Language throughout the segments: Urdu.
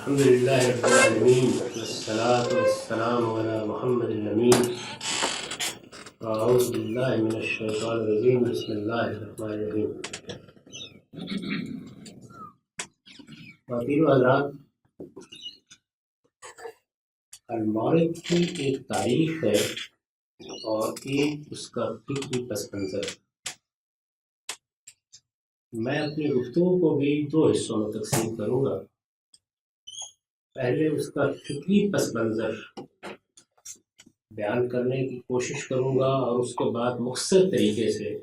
الحمد لله رب العالمين والصلاة والسلام على محمد الأمين أعوذ بالله من الشيطان الرجيم بسم الله الرحمن الرحيم. خواتین و حضرات، المورد کی ایک تاریخ ہے اور ایک اس کا فکری پس منظر. میں اپنی گفتگو کو بھی دو حصوں میں تقسیم کروں گا. پہلے اس کا فکری پس منظر بیان کرنے کی کوشش کروں گا اور اس کے بعد مختصر طریقے سے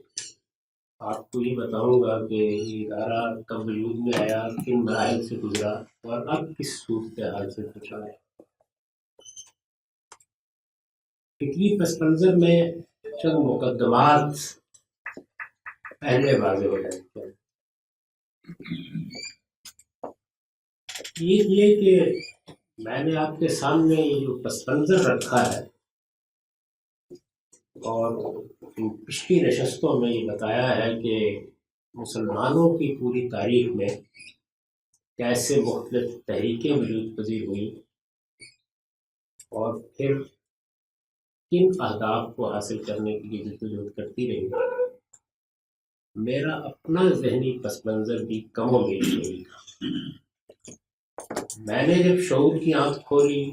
آپ کو یہ بتاؤں گا کہ یہ ادارہ کب وجود میں آیا، کن مراحل سے گزرا اور اب کس صورتحال سے پہنچا ہے. فکری پس منظر میں چند مقدمات پہلے واضح ہو جائیں گے. یہ کہ میں نے آپ کے سامنے یہ جو پس منظر رکھا ہے اور پچھلی نشستوں میں یہ بتایا ہے کہ مسلمانوں کی پوری تاریخ میں کیسے مختلف تحریکیں وجود پذیر ہوئیں اور پھر کن اہداف کو حاصل کرنے کے لیے جدوجہد کرتی رہی. میرا اپنا ذہنی پس منظر بھی کم و بیش یہی تھا. میں نے جب شعور کی آنکھ کھولی،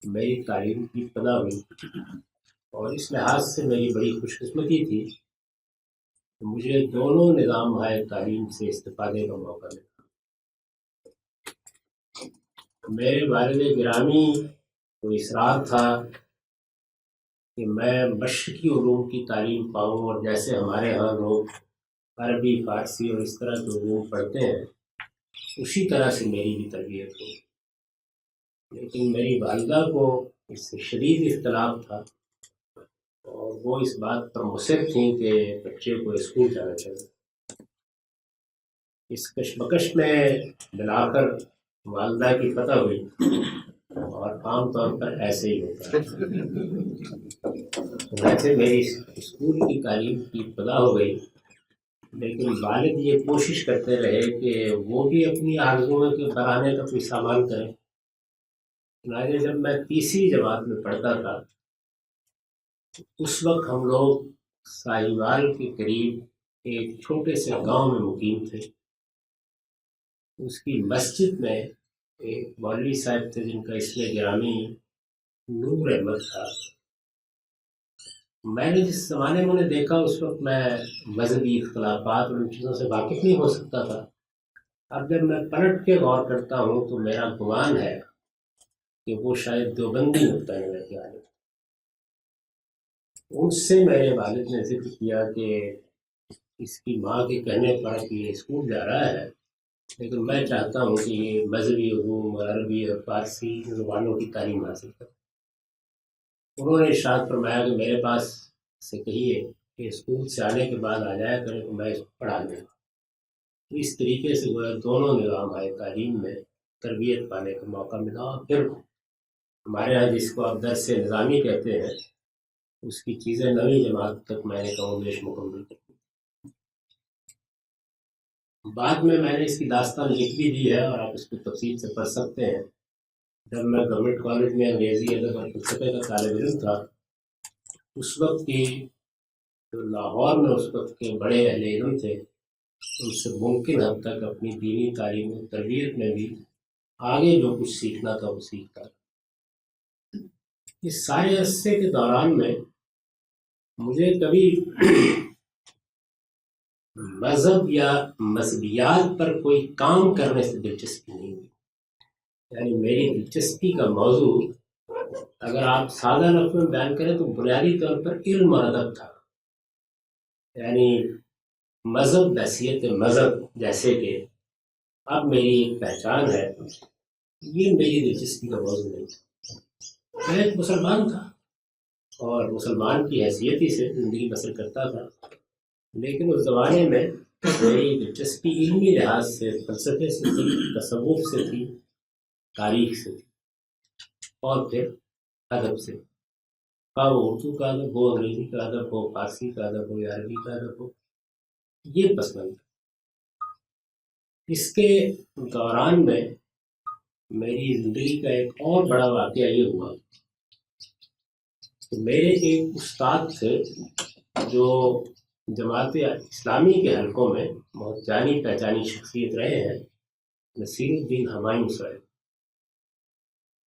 میری تعلیم کی ابتدا ہوئی اور اس لحاظ سے میری بڑی خوش قسمتی تھی کہ مجھے دونوں نظام ہائے تعلیم سے استفادے کا موقع ملا. میرے والد گرامی کو اصرار تھا کہ میں مشرقی علوم کی تعلیم پاؤں اور جیسے ہمارے ہاں لوگ عربی، فارسی اور اس طرح کے علوم پڑھتے ہیں اسی طرح سے میری بھی تربیت ہو. لیکن میری والدہ کو اس سے شدید اختلاف تھا اور وہ اس بات پر مصر تھیں کہ بچے کو اسکول جانا چاہیے. اس کشمکش میں بلاکر والدہ کی فتح ہوئی اور عام طور پر ایسے ہی ہوتا ہے. ویسے میری اسکول کی تعلیم کی ابتدا ہو گئی، لیکن والد یہ کوشش کرتے رہے کہ وہ بھی اپنی آرزوؤں کے بڑھانے کا کوئی سامان کریں. چنانچہ جب میں تیسری جماعت میں پڑھتا تھا اس وقت ہم لوگ ساہیوال کے قریب ایک چھوٹے سے گاؤں میں مقیم تھے. اس کی مسجد میں ایک مولوی صاحب تھے جن کا اسم گرامی نور احمد تھا. میں نے جس زمانے میں انہیں دیکھا اس وقت میں مذہبی اختلافات اور ان چیزوں سے واقف نہیں ہو سکتا تھا. اب جب میں پلٹ کے غور کرتا ہوں تو میرا گمان ہے کہ وہ شاید دیوبندی نقطۂ نظر کے عالم. ان سے میرے والد نے ذکر کیا کہ اس کی ماں کے کہنے پر کہ یہ اسکول جا رہا ہے، لیکن میں چاہتا ہوں کہ یہ مذہبی علوم اور عربی اور فارسی زبانوں کی تعلیم حاصل کرے. انہوں نے ارشاد فرمایا کہ میرے پاس سے کہیے کہ اسکول سے آنے کے بعد آ جایا کرے تو میں اس کو پڑھا دوں گا. اس طریقے سے وہ دونوں نظام آئے تعلیم میں تربیت پانے کا موقع ملا. اور پھر ہمارے یہاں جس کو آپ درس نظامی کہتے ہیں اس کی چیزیں نویں جماعت تک میں نے کم و بیش مکمل کی. بعد میں نے اس کی داستان لکھ بھی دی ہے اور آپ اس کو تفصیل سے پڑھ سکتے ہیں. جب میں گورنمنٹ کالج میں انگریزی ادب اور فلسفے کا طالب علم تھا اس وقت کی جو لاہور میں اس وقت کے بڑے اہل علم تھے ان سے ممکن حد تک اپنی دینی تعلیم و تربیت میں بھی آگے جو کچھ سیکھنا تھا وہ سیکھتا. اس سارے عرصے کے دوران میں مجھے کبھی مذہب یا مذہبیات پر کوئی کام کرنے سے دلچسپی نہیں ہوئی. یعنی میری دلچسپی کا موضوع اگر آپ سادہ لفظ میں بیان کریں تو بنیادی طور پر علم اور ادب تھا. یعنی مذہب بحیثیت مذہب جیسے کہ اب میری ایک پہچان ہے، یہ میری دلچسپی کا موضوع نہیں تھا. میں ایک مسلمان تھا اور مسلمان کی حیثیتی سے زندگی بسر کرتا تھا، لیکن اس زمانے میں میری دلچسپی علمی لحاظ سے فلسفے سے تھی، تصوف سے تھی، تاریخ سے تھی اور پھر ادب سے. خواہ وہ اردو کا ادب ہو، انگریزی کا ادب ہو، فارسی کا ادب ہو یا عربی کا ادب ہو، یہ پسند. اس کے دوران میں میری زندگی کا ایک اور بڑا واقعہ یہ ہوا کہ میرے ایک استاد تھے جو جماعت اسلامی کے حلقوں میں بہت جانی پہچانی شخصیت رہے ہیں، نصیر الدین ہمایوں صاحب۔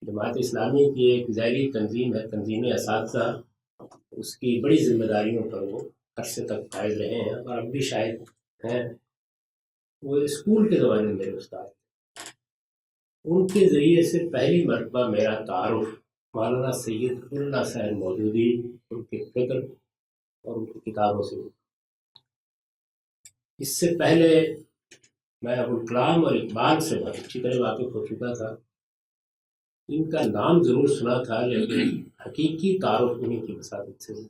جماعت اسلامی کی ایک ذیلی تنظیم ہے، تنظیم اساتذہ، اس کی بڑی ذمہ داریوں پر وہ عرصے تک فائز رہے ہیں اور اب بھی شاید ہیں۔ وہ اسکول کے زمانے میں میرے استاد، ان کے ذریعے سے پہلی مرتبہ میرا تعارف مولانا سید اللہ صاحب مودودی، ان کے فکر اور ان کی کتابوں سے ہوا۔ اس سے پہلے میں ابوالکلام اور اقبال سے بہت اچھی طرح واقف ہو چکا تھا، ان کا نام ضرور سنا تھا لیکن حقیقی تعارف انہیں کی وساطت سے ہوا۔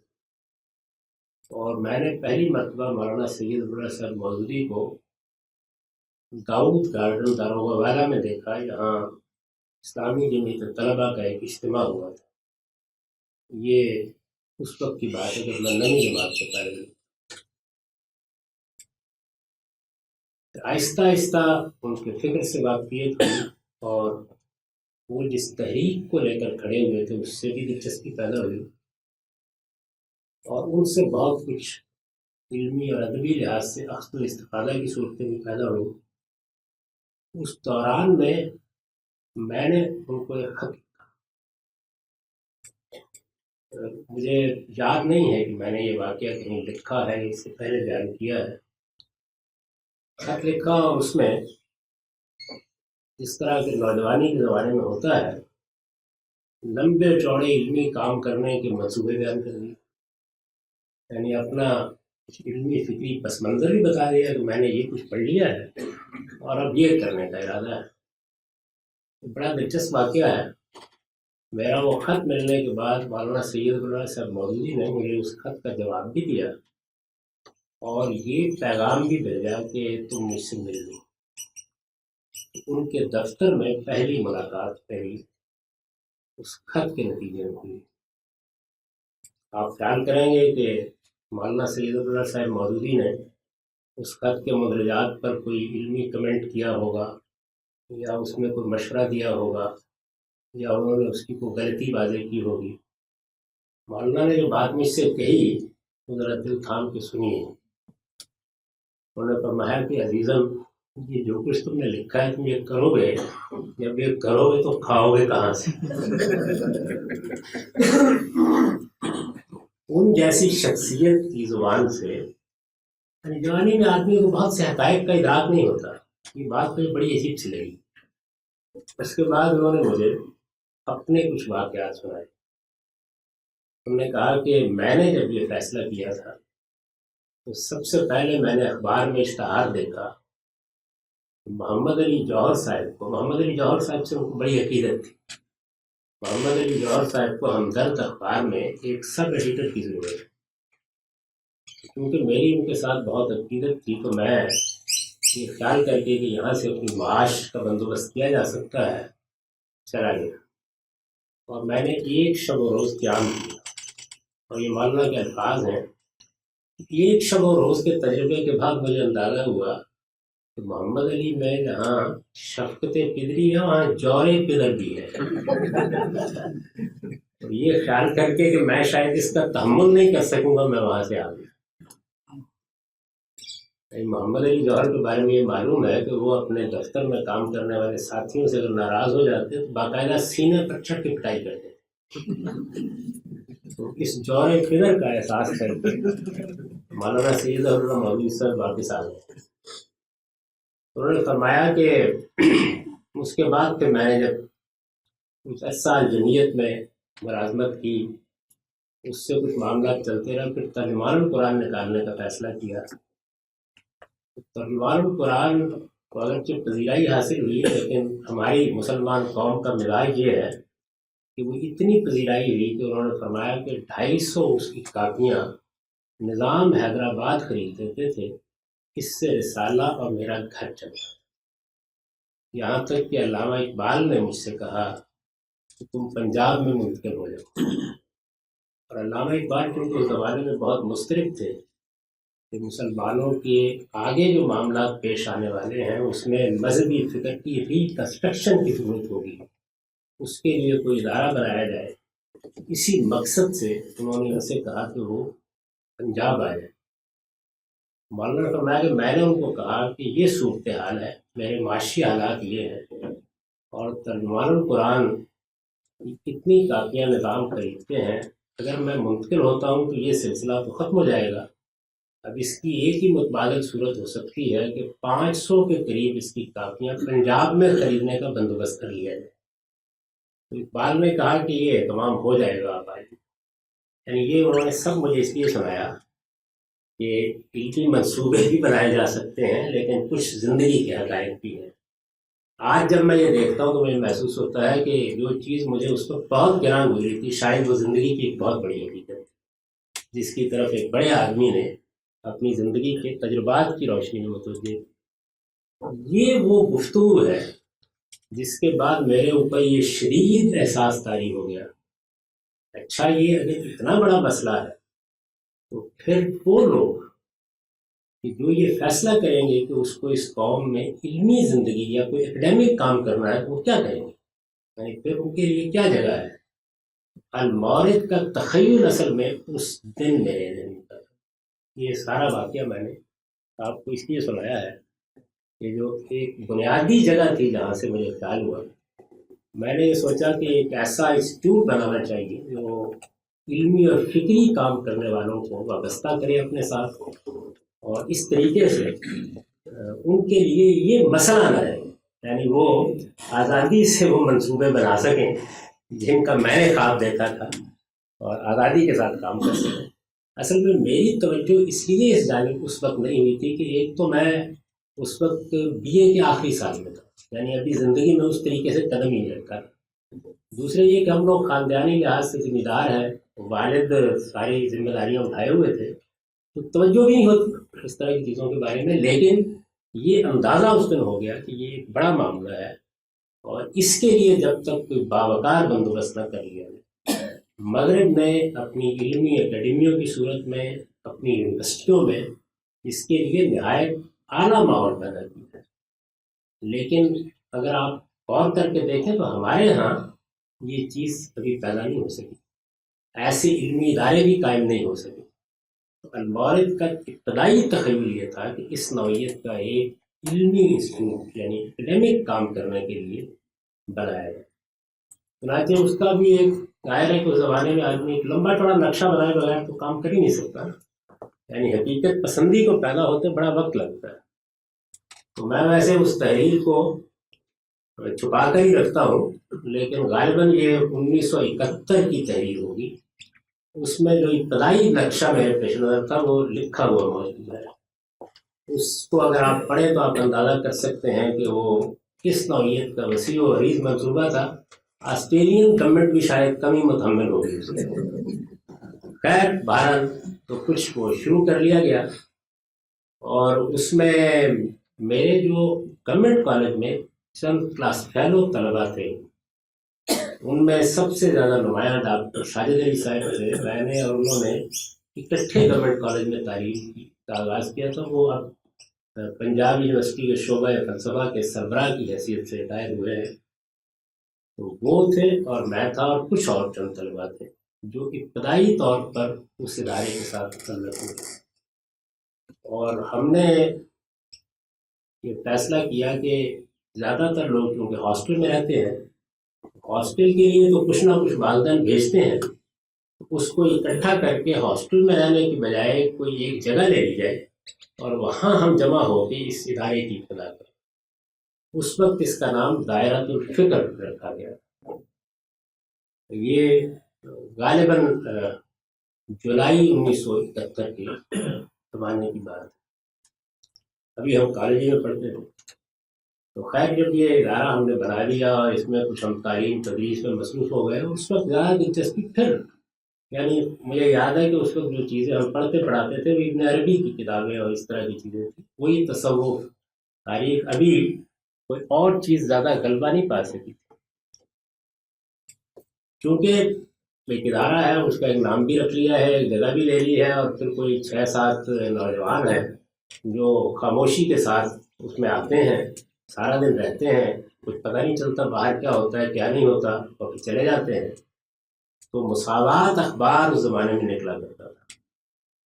اور میں نے پہلی مرتبہ مولانا سید اللہ صاحب مودودی کو داؤد گارڈن داروغہ والا میں دیکھا، یہاں اسلامی جمعیت طلبہ کا ایک اجتماع ہوا تھا۔ یہ اس وقت کی بات ہے جب میں نئی جماعت سے پہلے، آہستہ آہستہ ان کے فکر سے واقفیت ہوئی اور وہ جس تحریک کو لے کر کھڑے ہوئے تھے اس سے بھی دلچسپی پیدا ہوئی، اور ان سے بہت کچھ علمی اور ادبی لحاظ سے اخذ و استفادہ کی صورتیں بھی پیدا ہوئی۔ اس دوران میں نے ان کو ایک خط، مجھے یاد نہیں ہے کہ میں نے یہ واقعہ کہیں لکھا ہے، اس سے پہلے بیان کیا ہے، خط لکھا اور اس میں جس طرح کے نوجوانی کے زمانے میں ہوتا ہے لمبے چوڑے علمی کام کرنے کے منصوبے بیان کر دیے، یعنی اپنا علمی فکری پس منظر بھی بتا دیا کہ میں نے یہ کچھ پڑھ لیا ہے اور اب یہ کرنے کا ارادہ ہے۔ بڑا دلچسپ واقعہ ہے۔ میرا وہ خط ملنے کے بعد مولانا سید اللہ صاحب مودودی نے مجھے اس خط کا جواب بھی دیا اور یہ پیغام بھی بھیجا کہ تم مجھ سے مل لو۔ ان کے دفتر میں پہلی ملاقات میری اس خط کے نتیجے میں ہوئی۔ آپ خیال کریں گے کہ مولانا سید اللہ صاحب مودودی نے اس خط کے مدرجات پر کوئی علمی کمنٹ کیا ہوگا یا اس میں کوئی مشورہ دیا ہوگا یا انہوں نے اس کی کوئی غلطی واضح کی ہوگی۔ مولانا نے جو بات مجھ سے کہی وہ ذرا دل تھام کے سنیے۔ انہوں نے فرمایا کہ عزیزم، یہ جو کچھ تم نے لکھا ہے تم یہ کرو گے، جب یہ کرو گے تو کھاؤ گے کہاں سے؟ ان جیسی شخصیت کی زبان سے جوانی میں آدمی کو بہت سے حقائق کا ادراک نہیں ہوتا۔ یہ بات مجھے بڑی عجیب سی لگی۔ اس کے بعد انہوں نے مجھے اپنے کچھ واقعات سنائے۔ انہوں نے کہا کہ میں نے جب یہ فیصلہ کیا تھا تو سب سے پہلے میں نے اخبار میں اشتہار دیکھا، محمد علی جوہر صاحب کو، محمد علی جوہر صاحب سے ان کو بڑی عقیدت تھی، محمد علی جوہر صاحب کو ہمدرد اخبار میں ایک سب ایڈیٹر کی ضرورت ہے۔ کیونکہ میری ان کے ساتھ بہت عقیدت تھی تو میں یہ خیال کر کے کہ یہاں سے اپنی معاش کا بندوبست کیا جا سکتا ہے چلا گیا، اور میں نے ایک شب و روز قیام کیا۔ اور یہ مولانا کے الفاظ ہیں، ایک شب و روز کے تجربے کے بعد مجھے اندازہ ہوا کہ محمد علی میں جہاں شفقت پدری ہے وہاں جور پدر بھی ہے۔ تو یہ خیال کر کے کہ میں شاید اس کا تحمل نہیں کر سکوں گا، میں وہاں سے آ گیا۔ محمد علی جوہر کے بارے میں یہ معلوم ہے کہ وہ اپنے دفتر میں کام کرنے والے ساتھیوں سے اگر ناراض ہو جاتے تو باقاعدہ سینے پر چڑھ کے پٹائی کرتے تھے۔ تو اس جور پدر کا احساس کر کے مولانا سید اللہ مودودی صاحب واپس آ گئے۔ انہوں نے فرمایا کہ اس کے بعد پھر میں نے جب کچھ عرصہ جمعیت میں ملازمت کی، اس سے کچھ معاملات چلتے رہے، پھر ترجمان القرآن نکالنے کا فیصلہ کیا۔ ترجمان القرآن کو اگرچہ پذیرائی حاصل ہوئی لیکن ہماری مسلمان قوم کا مزاج یہ ہے کہ وہ اتنی پذیرائی ہوئی کہ انہوں نے فرمایا کہ 250 اس کی کاپیاں نظام حیدرآباد خرید دیتے تھے، اس سے رسالہ اور میرا گھر چلا۔ یہاں تک کہ علامہ اقبال نے مجھ سے کہا کہ تم پنجاب میں منتقل ہو جاؤ، اور علامہ اقبال کیونکہ اس زمانے میں بہت مسترب تھے کہ مسلمانوں کے آگے جو معاملات پیش آنے والے ہیں اس میں مذہبی فکر کی ریکنسٹرکشن کی ضرورت ہوگی، اس کے لیے کوئی ادارہ بنایا جائے۔ اسی مقصد سے انہوں نے ان سے کہا کہ وہ پنجاب آ جائے۔ مولانا فرمایا کہ میں نے ان کو کہا کہ یہ صورتحال ہے، میرے معاشی حالات یہ ہیں، اور ترجمان القرآن کتنی کاپیاں نظام خریدتے ہیں، اگر میں منتقل ہوتا ہوں تو یہ سلسلہ تو ختم ہو جائے گا۔ اب اس کی ایک ہی متبادل صورت ہو سکتی ہے کہ 500 کے قریب اس کی کاپیاں پنجاب میں خریدنے کا بندوبست کر لیا جائے۔ تو اقبال نے کہا کہ یہ اہتمام ہو جائے گا آپ آئیے۔ یعنی یہ انہوں نے سب مجھے اس لیے سنایا کہ علمی منصوبے بھی بنائے جا سکتے ہیں لیکن کچھ زندگی کے حقائق بھی ہیں۔ آج جب میں یہ دیکھتا ہوں تو مجھے محسوس ہوتا ہے کہ جو چیز مجھے اس وقت بہت گران گزری تھی شاید وہ زندگی کی ایک بہت بڑی حقیقت ہے، جس کی طرف ایک بڑے آدمی نے اپنی زندگی کے تجربات کی روشنی میں متوجہ۔ یہ وہ گفتگو ہے جس کے بعد میرے اوپر یہ شدید احساس طاری ہو گیا، اچھا یہ اگر اتنا بڑا مسئلہ ہے تو پھر وہ لوگ کہ جو یہ فیصلہ کریں گے کہ اس کو اس قوم میں علمی زندگی یا کوئی ایکڈیمک کام کرنا ہے تو وہ کیا کریں گے، یعنی پھر ان کے لیے کیا جگہ ہے۔ المورد کا تخیل اصل میں اس دن میرے ذہن کا، یہ سارا واقعہ میں نے آپ کو اس لیے سنایا ہے کہ جو ایک بنیادی جگہ تھی جہاں سے مجھے خیال ہوا، میں نے یہ سوچا کہ ایک ایسا انسٹیٹیوٹ بنانا چاہیے جو علمی اور فکری کام کرنے والوں کو وابستہ کرے اپنے ساتھ، اور اس طریقے سے ان کے لیے یہ مسئلہ نہ رہے، یعنی وہ آزادی سے وہ منصوبے بنا سکیں جن کا میں نے خواب دیکھا تھا اور آزادی کے ساتھ کام کر سکیں۔ اصل میں میری توجہ اس لیے اس جانب اس وقت نہیں ہوئی تھی کہ ایک تو میں اس وقت بی اے کے آخری سال میں تھا، یعنی ابھی زندگی میں اس طریقے سے قدم ہی نہیں رکھا۔ دوسرے یہ کہ ہم لوگ خاندانی لحاظ سے ذمہ دار ہیں، والد ساری ذمہ داریاں اٹھائے ہوئے تھے تو توجہ بھی نہیں ہوتی اس طرح کی چیزوں کے بارے میں، لیکن یہ اندازہ اس دن ہو گیا کہ یہ ایک بڑا معاملہ ہے اور اس کے لیے جب تک کوئی باوقار بندوبست نہ کر لیا جائے۔ مغرب نے اپنی علمی اکیڈمیوں کی صورت میں اپنی یونیورسٹیوں میں اس کے لیے نہایت اعلیٰ ماحول پیدا کیا ہے، لیکن اگر آپ غور کر کے دیکھیں تو ہمارے ہاں یہ چیز کبھی پیدا نہیں ہو سکی، ایسے علمی ادارے بھی قائم نہیں ہو سکے۔ المورد کا ابتدائی تخیل یہ تھا کہ اس نوعیت کا ایک علمی انسٹیٹیوٹ یعنی ایکڈیمک کام کرنے کے لیے بنایا جائے۔ چنانچہ اس کا بھی ایک ظاہر ہے کہ اس زمانے میں آدمی ایک لمبا چوڑا نقشہ بنائے بغیر تو کام کر ہی نہیں سکتا، یعنی حقیقت پسندی کو پیدا ہوتے بڑا وقت لگتا ہے۔ تو میں ویسے اس تحریر کو چھپا کر ہی رکھتا ہوں، لیکن غالباً یہ 1971 کی تحریر ہوگی۔ اس میں جو ابتدائی نقشہ میرے پیش نظر تھا وہ لکھا ہوا موجود ہے، اس کو اگر آپ پڑھیں تو آپ اندازہ کر سکتے ہیں کہ وہ کس نوعیت کا وسیع و عریض منصوبہ تھا۔ آسٹریلین گورنمنٹ بھی شاید کم ہی متحمل ہوگی اس کے۔ خیر بہرحال تو کچھ وہ شروع کر لیا گیا، اور اس میں میرے جو گورنمنٹ کالج میں چند کلاس فیلو طلبا تھے، ان میں سب سے زیادہ نمایاں ڈاکٹر ساجد علی صاحب تھے۔ میں نے اور انہوں نے اکٹھے گورنمنٹ کالج میں تعلیم کا آغاز کیا تھا۔ وہ اب پنجاب یونیورسٹی کے شعبہ فلسفہ کے سربراہ کی حیثیت سے ریٹائر ہوئے ہیں۔ تو وہ تھے اور میں تھا اور کچھ اور چند طلبا تھے جو ابتدائی طور پر اس ادارے کے ساتھ تعلق ہوئے، اور ہم نے یہ فیصلہ کیا کہ زیادہ تر لوگ کیونکہ ہاسٹل میں رہتے ہیں، ہاسٹل کے لیے تو کچھ نہ کچھ والدین بھیجتے ہیں، اس کو اکٹھا کر کے ہاسٹل میں رہنے کی بجائے کوئی ایک جگہ لے لی جائے اور وہاں ہم جمع ہو کے اس ادارے کی ابتدا کریں۔ اس وقت اس کا نام دائرۃ الفکر رکھا گیا۔ یہ غالباً جولائی 1971 کے زمانے کی بات ہے، ابھی ہم کالج میں پڑھتے تھے۔ تو خیر جب یہ ادارہ ہم نے بنا لیا اور اس میں کچھ ہم تعلیم تدریس میں مصروف ہو گئے، اس وقت زیادہ دلچسپی پھر، یعنی مجھے یاد ہے کہ اس وقت جو چیزیں ہم پڑھتے پڑھاتے تھے وہ ابن عربی کی کتابیں اور اس طرح کی چیزیں تھیں، وہی تصوف تاریخ، ابھی کوئی اور چیز زیادہ غلبہ نہیں پا سکی، کیونکہ ایک ادارہ ہے، اس کا ایک نام بھی رکھ لیا ہے، ایک جگہ بھی لے لی ہے، اور پھر کوئی 6-7 نوجوان ہیں جو خاموشی کے ساتھ اس میں آتے ہیں، سارا دن رہتے ہیں، کچھ پتہ نہیں چلتا باہر کیا ہوتا ہے کیا نہیں ہوتا، اور پھر چلے جاتے ہیں۔ تو مساوات اخبار اس زمانے میں نکلا کرتا تھا،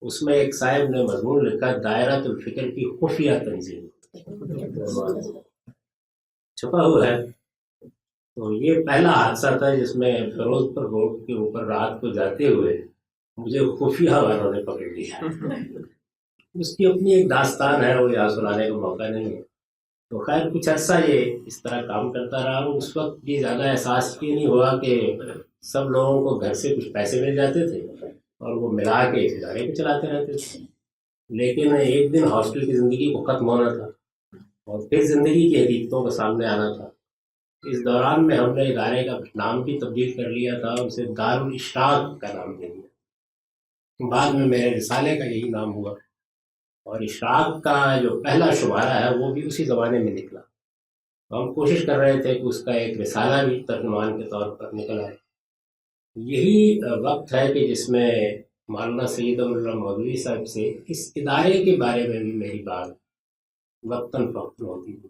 اس میں ایک صاحب نے مضمون لکھا دائرۃ الفکر کی خفیہ تنظیم، چھپا ہوا ہے۔ تو یہ پہلا حادثہ تھا جس میں فیروز پر روڈ کے اوپر رات کو جاتے ہوئے مجھے خفیہ والوں نے پکڑ لیا۔ اس کی اپنی ایک داستان ہے، وہ یہاں سنانے کا موقع نہیں ہے۔ تو خیر کچھ عرصہ یہ اس طرح کام کرتا رہا، اور اس وقت یہ زیادہ احساس یہ نہیں ہوا کہ سب لوگوں کو گھر سے کچھ پیسے مل جاتے تھے اور وہ ملا کے اس ادارے کو چلاتے رہتے تھے۔ لیکن ایک دن ہاسٹل کی زندگی کو ختم ہونا تھا اور پھر زندگی کی حقیقتوں کا سامنے آنا تھا۔ اس دوران میں ہم نے ادارے کا نام بھی تبدیل کر لیا تھا، اسے دارالاشراق کا نام دے دیا۔ بعد میں میرے رسالے کا یہی نام ہوا، اور اشراق کا جو پہلا شمارہ ہے وہ بھی اسی زمانے میں نکلا۔ تو ہم کوشش کر رہے تھے کہ اس کا ایک رسالہ بھی ترجمان کے طور پر نکل آئے۔ یہی وقت ہے کہ جس میں مولانا سید اللہ مولوی صاحب سے اس ادارے کے بارے میں بھی میری بات وقتاً فوقتاً ہوتی تھی۔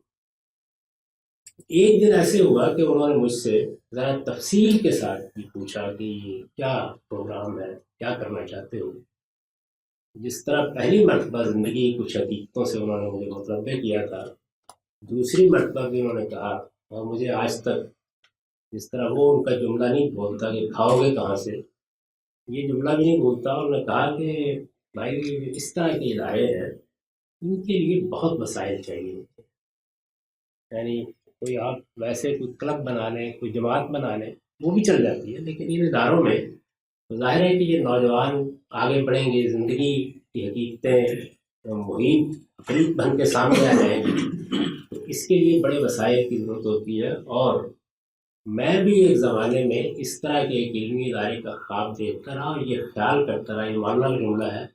ایک دن ایسے ہوا کہ انہوں نے مجھ سے ذرا تفصیل کے ساتھ یہ پوچھا کہ یہ کیا پروگرام ہے، کیا کرنا چاہتے ہو۔ جس طرح پہلی مرتبہ زندگی کچھ حقیقتوں سے انہوں نے مجھے مطلع کیا تھا، دوسری مرتبہ بھی انہوں نے کہا، اور مجھے آج تک جس طرح وہ ان کا جملہ نہیں بولتا کہ کھاؤ گے کہاں سے، یہ جملہ بھی نہیں بولتا۔ انہوں نے کہا کہ بھائی اس طرح کے ادارے ہیں، ان کے لیے بہت وسائل چاہیے، یعنی کوئی آپ ویسے کوئی کلب بنا لیں، کوئی جماعت بنا لیں، وہ بھی چل جاتی ہے، لیکن ان اداروں میں ظاہر ہے کہ یہ نوجوان آگے بڑھیں گے، زندگی کی حقیقتیں محیط حقیقت بن کے سامنے آ جائیں گی، تو اس کے لیے بڑے وسائل کی ضرورت ہوتی ہے۔ اور میں بھی ایک زمانے میں اس طرح کے ایک علمی ادارے کا خواب دیکھتا رہا، اور یہ خیال کرتا رہا، یہ مولانا کا جملہ ہے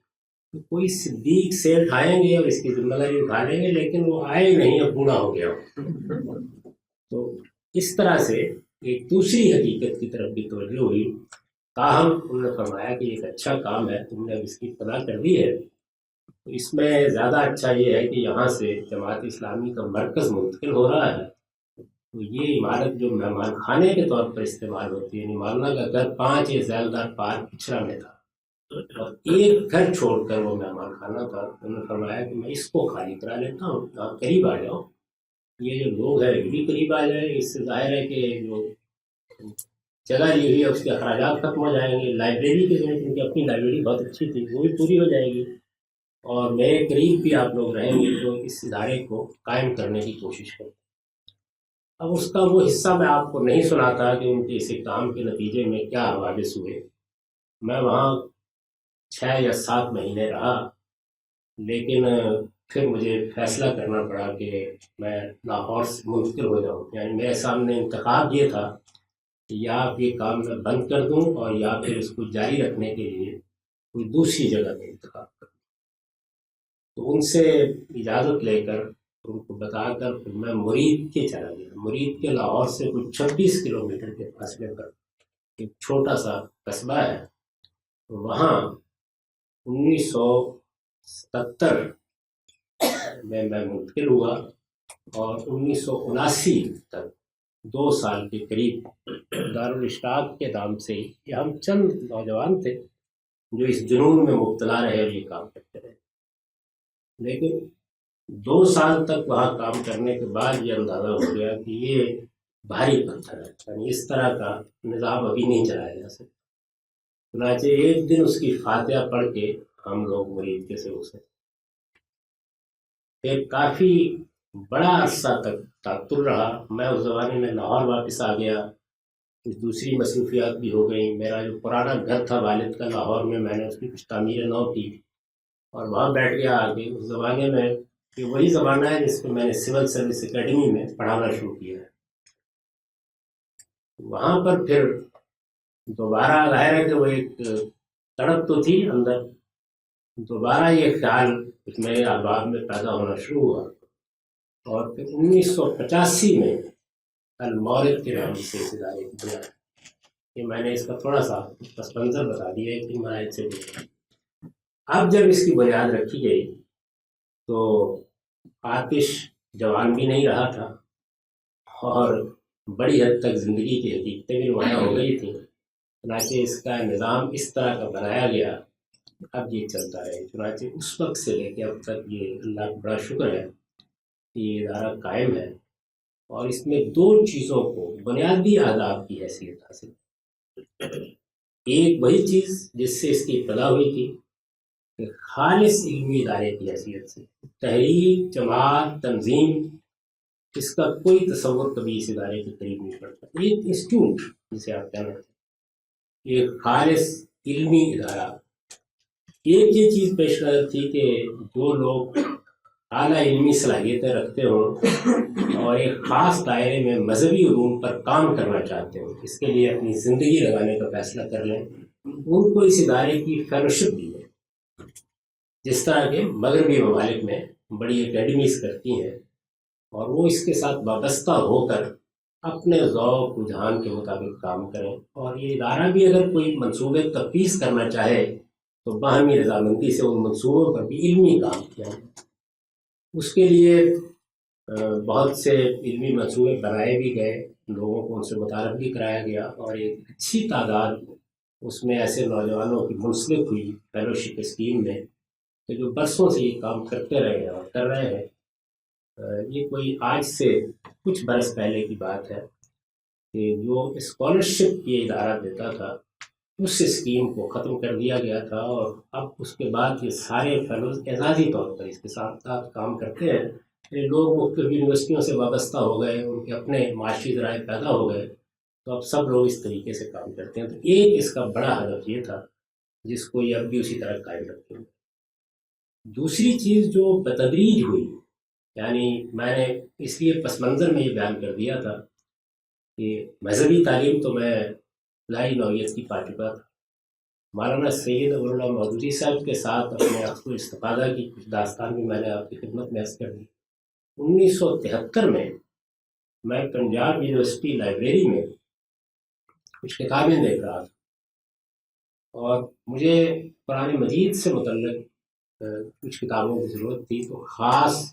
کہ کوئی صدیق سیٹھ آئیں گے اور اس کی ذمہ داری اٹھا لیں گے، لیکن وہ آئے نہیں، اب بوڑھا ہو گیا ہو۔ تو اس طرح سے ایک دوسری حقیقت کی طرف بھی توجہ ہوئی۔ تاہم انہوں نے فرمایا کہ ایک اچھا کام ہے، تم نے اب اس کی ابتدا کر دی ہے، تو اس میں زیادہ اچھا یہ ہے کہ یہاں سے جماعت اسلامی کا مرکز منتقل ہو رہا ہے، تو یہ عمارت جو مہمان خانے کے طور پر استعمال ہوتی ہے، یعنی مولانا کا گھر 5 ذیلدار پارک پچھڑا میں تھا، اور ایک گھر چھوڑ کر وہ مہمان خانہ تھا۔ انہوں نے فرمایا کہ میں اس کو خالی کرا لیتا ہوں، آپ قریب آ جاؤ، یہ جو لوگ ہیں یہ بھی قریب آ جائیں، اس سے ظاہر ہے کہ جو جگہ لی ہوئی ہے اس کے اخراجات ختم ہو جائیں گے، لائبریری کے ذریعے ان کی اپنی لائبریری بہت اچھی تھی وہ بھی پوری ہو جائے گی، اور میرے قریب بھی آپ لوگ رہیں گے جو اس ادارے کو قائم کرنے کی کوشش کریں۔ اب اس کا وہ حصہ میں آپ کو نہیں سناتا کہ ان کے اس اقدام کے نتیجے میں کیا حوادث ہوئے۔ میں وہاں 6 یا 7 مہینے رہا، لیکن پھر مجھے فیصلہ کرنا پڑا کہ میں لاہور سے منتقل ہو جاؤں، یعنی میرے سامنے انتخاب یہ تھا کہ یا آپ یہ کام میں بند کر دوں، اور یا پھر اس کو جاری رکھنے کے لیے کوئی دوسری جگہ کا انتخاب کروں۔ تو ان سے اجازت لے کر، ان کو بتا کر پھر میں مرید کے چلا گیا۔ مرید کے لاہور سے کچھ 26 کلومیٹر کے فاصلے پر ایک چھوٹا سا قصبہ ہے، وہاں 1977 میں منتقل ہوا، اور 1979 تک 2 سال کے قریب دارالاشراق کے نام سے ہی ہم چند نوجوان تھے جو اس جنون میں مبتلا رہے اور یہ کام کرتے رہے۔ لیکن 2 سال تک وہاں کام کرنے کے بعد یہ اندازہ ہو گیا کہ یہ بھاری پتھر ہے، یعنی اس طرح کا نظام ابھی نہیں چلایا جا سکتا۔ چنانچہ ایک دن اس کی فاتحہ پڑھ کے ہم لوگ مرید کے سے اسے پھر کافی بڑا عرصہ تک تعطل رہا۔ میں اس زمانے میں لاہور واپس آ گیا، کچھ دوسری مصروفیات بھی ہو گئیں۔ میرا جو پرانا گھر تھا والد کا لاہور میں نے اس کی کچھ تعمیر نو کی اور وہاں بیٹھ گیا آگے۔ اس زمانے میں یہ وہی زمانہ ہے جس میں نے سول سروس اکیڈمی میں پڑھانا شروع کیا ہے۔ وہاں پر پھر دوبارہ ظاہر ہے کہ وہ ایک تڑپ تو تھی اندر، دوبارہ یہ خیال میرے احباب میں پیدا ہونا شروع ہوا، اور پھر 1985 میں المورد کے نام سے اس ادارے کی بنا۔ کہ میں نے اس کا تھوڑا سا پس منظر بتا دیا ہے کہ میں سے دیکھا. اب جب اس کی بنیاد رکھی گئی تو آتش جوان بھی نہیں رہا تھا اور بڑی حد تک زندگی کی حقیقتیں بھی نمایاں ہو گئی تھیں. چنانچہ اس کا نظام اس طرح کا بنایا گیا، اب یہ چلتا ہے. چنانچہ اس وقت سے لے کے اب تک یہ اللہ کا بڑا شکر ہے کہ یہ ادارہ قائم ہے اور اس میں دو چیزوں کو بنیادی آداب کی حیثیت حاصل. ایک وہی چیز جس سے اس کی ابتدا ہوئی تھی کہ خالص علمی ادارے کی حیثیت سے تحریک، جماعت، تنظیم، اس کا کوئی تصور کبھی اس ادارے کے قریب نہیں پڑتا. ایک انسٹیٹیوٹ جسے آپ کہنا چاہتے ہیں، ایک خالص علمی ادارہ. ایک یہ چیز پیش نظر تھی کہ جو لوگ اعلیٰ علمی صلاحیتیں رکھتے ہوں اور ایک خاص دائرے میں مذہبی علوم پر کام کرنا چاہتے ہوں، اس کے لیے اپنی زندگی لگانے کا فیصلہ کر لیں، ان کو اس ادارے کی فیلوشپ دی ہے. جس طرح کے مغربی ممالک میں بڑی اکیڈمیز کرتی ہیں اور وہ اس کے ساتھ وابستہ ہو کر اپنے ذوق رجحان کے مطابق کام کریں. اور یہ ادارہ بھی اگر کوئی منصوبے تفویض کرنا چاہے تو باہمی رضامندی سے ان منصوبوں پر بھی علمی کام کیا ہے. اس کے لیے بہت سے علمی منصوبے بنائے بھی گئے، لوگوں کو ان سے متعارف بھی کرایا گیا اور ایک اچھی تعداد اس میں ایسے نوجوانوں کی منسلک ہوئی فیلوشپ اسکیم میں کہ جو برسوں سے یہ کام کرتے رہے ہیں اور کر رہے ہیں. یہ کوئی آج سے کچھ برس پہلے کی بات ہے کہ جو اسکالرشپ یہ ادارہ دیتا تھا اس اسکیم کو ختم کر دیا گیا تھا اور اب اس کے بعد یہ سارے فیلوز اعزازی طور پر اس کے ساتھ ساتھ کام کرتے ہیں. یہ لوگ مختلف یونیورسٹیوں سے وابستہ ہو گئے، ان کے اپنے معاشی ذرائع پیدا ہو گئے، تو اب سب لوگ اس طریقے سے کام کرتے ہیں. تو ایک اس کا بڑا ہدف یہ تھا جس کو یہ اب بھی اسی طرح قائم رکھتے ہیں. دوسری چیز جو بتدریج ہوئی، یعنی میں نے اس لیے پس منظر میں یہ بیان کر دیا تھا کہ مذہبی تعلیم تو میں ابتدائی نوعیت کی پا چکا تھا. مولانا سید ابو اللہ مودودی صاحب کے ساتھ اپنے اخذ و استفادہ کی کچھ داستان بھی میں نے آپ کی خدمت میں عرض کر دی. 1973 میں پنجاب یونیورسٹی لائبریری میں کچھ کتابیں دیکھ رہا تھا اور مجھے قرآن مجید سے متعلق کچھ کتابوں کی ضرورت تھی. تو خاص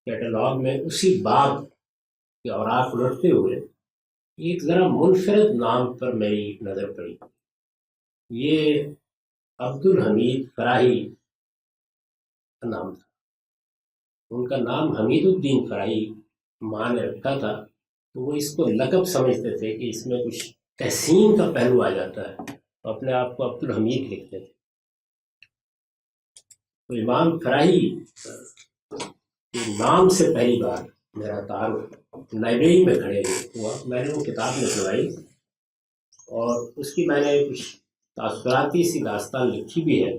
کیٹلاگ میں اسی باب کے اوراق الٹتے ہوئے ایک ذرا منفرد نام پر میری نظر پڑی. یہ عبد الحمید فراہی کا نام تھا. ان کا نام حمید الدین فراہی ماں نے رکھا تھا، تو وہ اس کو لقب سمجھتے تھے کہ اس میں کچھ تحسین کا پہلو آ جاتا ہے، تو اپنے آپ کو عبد الحمید لکھتے تھے. تو امام فراہی کے نام سے پہلی بار میرا تعارف لائبریری میں کھڑے ہوا. میں نے وہ کتاب نکلوائی اور اس کی میں نے کچھ تاثراتی سی داستان لکھی بھی ہے.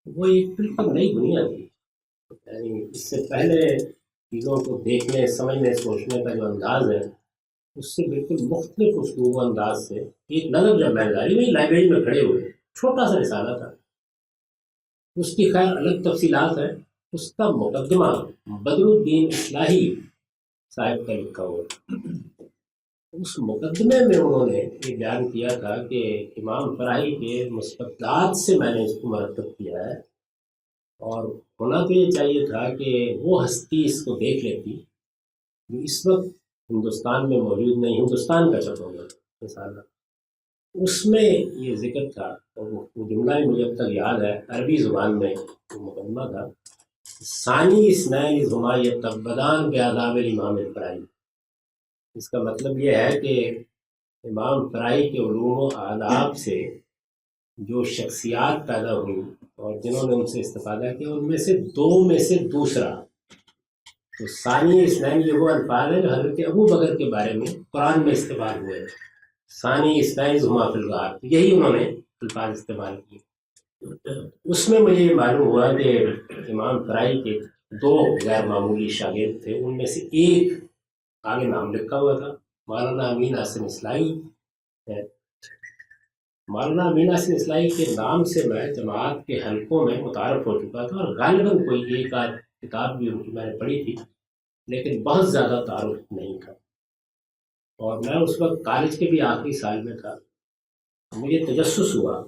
وہ ایک بالکل نئی دنیا تھی، یعنی اس سے پہلے چیزوں کو دیکھنے، سمجھنے، سوچنے کا جو انداز ہے اس سے بالکل مختلف اسلوب و انداز سے ایک نظر جب میں جاری ہوئی لائبریری میں کھڑے ہوئے. چھوٹا سا رسالہ تھا، اس کی خیر الگ تفصیلات ہے. اس کا مقدمہ بدر الدین اصلاحی صاحب کا لکھا ہوا. اس مقدمے میں انہوں نے یہ بیان کیا تھا کہ امام فراہی کے مستقبلات سے میں نے اس کو مرتب کیا ہے اور ہونا تو یہ چاہیے تھا کہ وہ ہستی اس کو دیکھ لیتی جو اس وقت ہندوستان میں موجود نہیں. ہندوستان کا چھپا ہوا رسالہ، اس میں یہ ذکر تھا اور وہ جملہ مجھے اب تک یاد ہے. عربی زبان میں وہ مقدمہ تھا، ثانی اثنین ہما یتعبدان بعذاب الامام الفراہی. اس کا مطلب یہ ہے کہ امام فراہی کے علوم و آداب سے جو شخصیات پیدا ہوئیں اور جنہوں نے ان سے استفادہ کیا، ان میں سے دو میں سے دوسرا. تو ثانی اثنین یہ وہ الفاظ ہیں جو حضرت ابو بکر کے بارے میں قرآن میں استعمال ہوئے ہیں. ثانی اثنین ہما فی الغار، یہی انہوں نے الفاظ استعمال کیے. اس میں مجھے یہ معلوم ہوا کہ امام فراہی کے دو غیر معمولی شاگرد تھے. ان میں سے ایک آگے نام لکھا ہوا تھا، مولانا امین حسن اصلاحی ہے. مولانا امین حسن اصلاحی کے نام سے میں جماعت کے حلقوں میں متعارف ہو چکا تھا اور غالباً کوئی ایک آدھ کتاب بھی ان کی میں نے پڑھی تھی، لیکن بہت زیادہ تعارف نہیں تھا. اور میں اس وقت کالج کے بھی آخری سال میں تھا. مجھے تجسس ہوا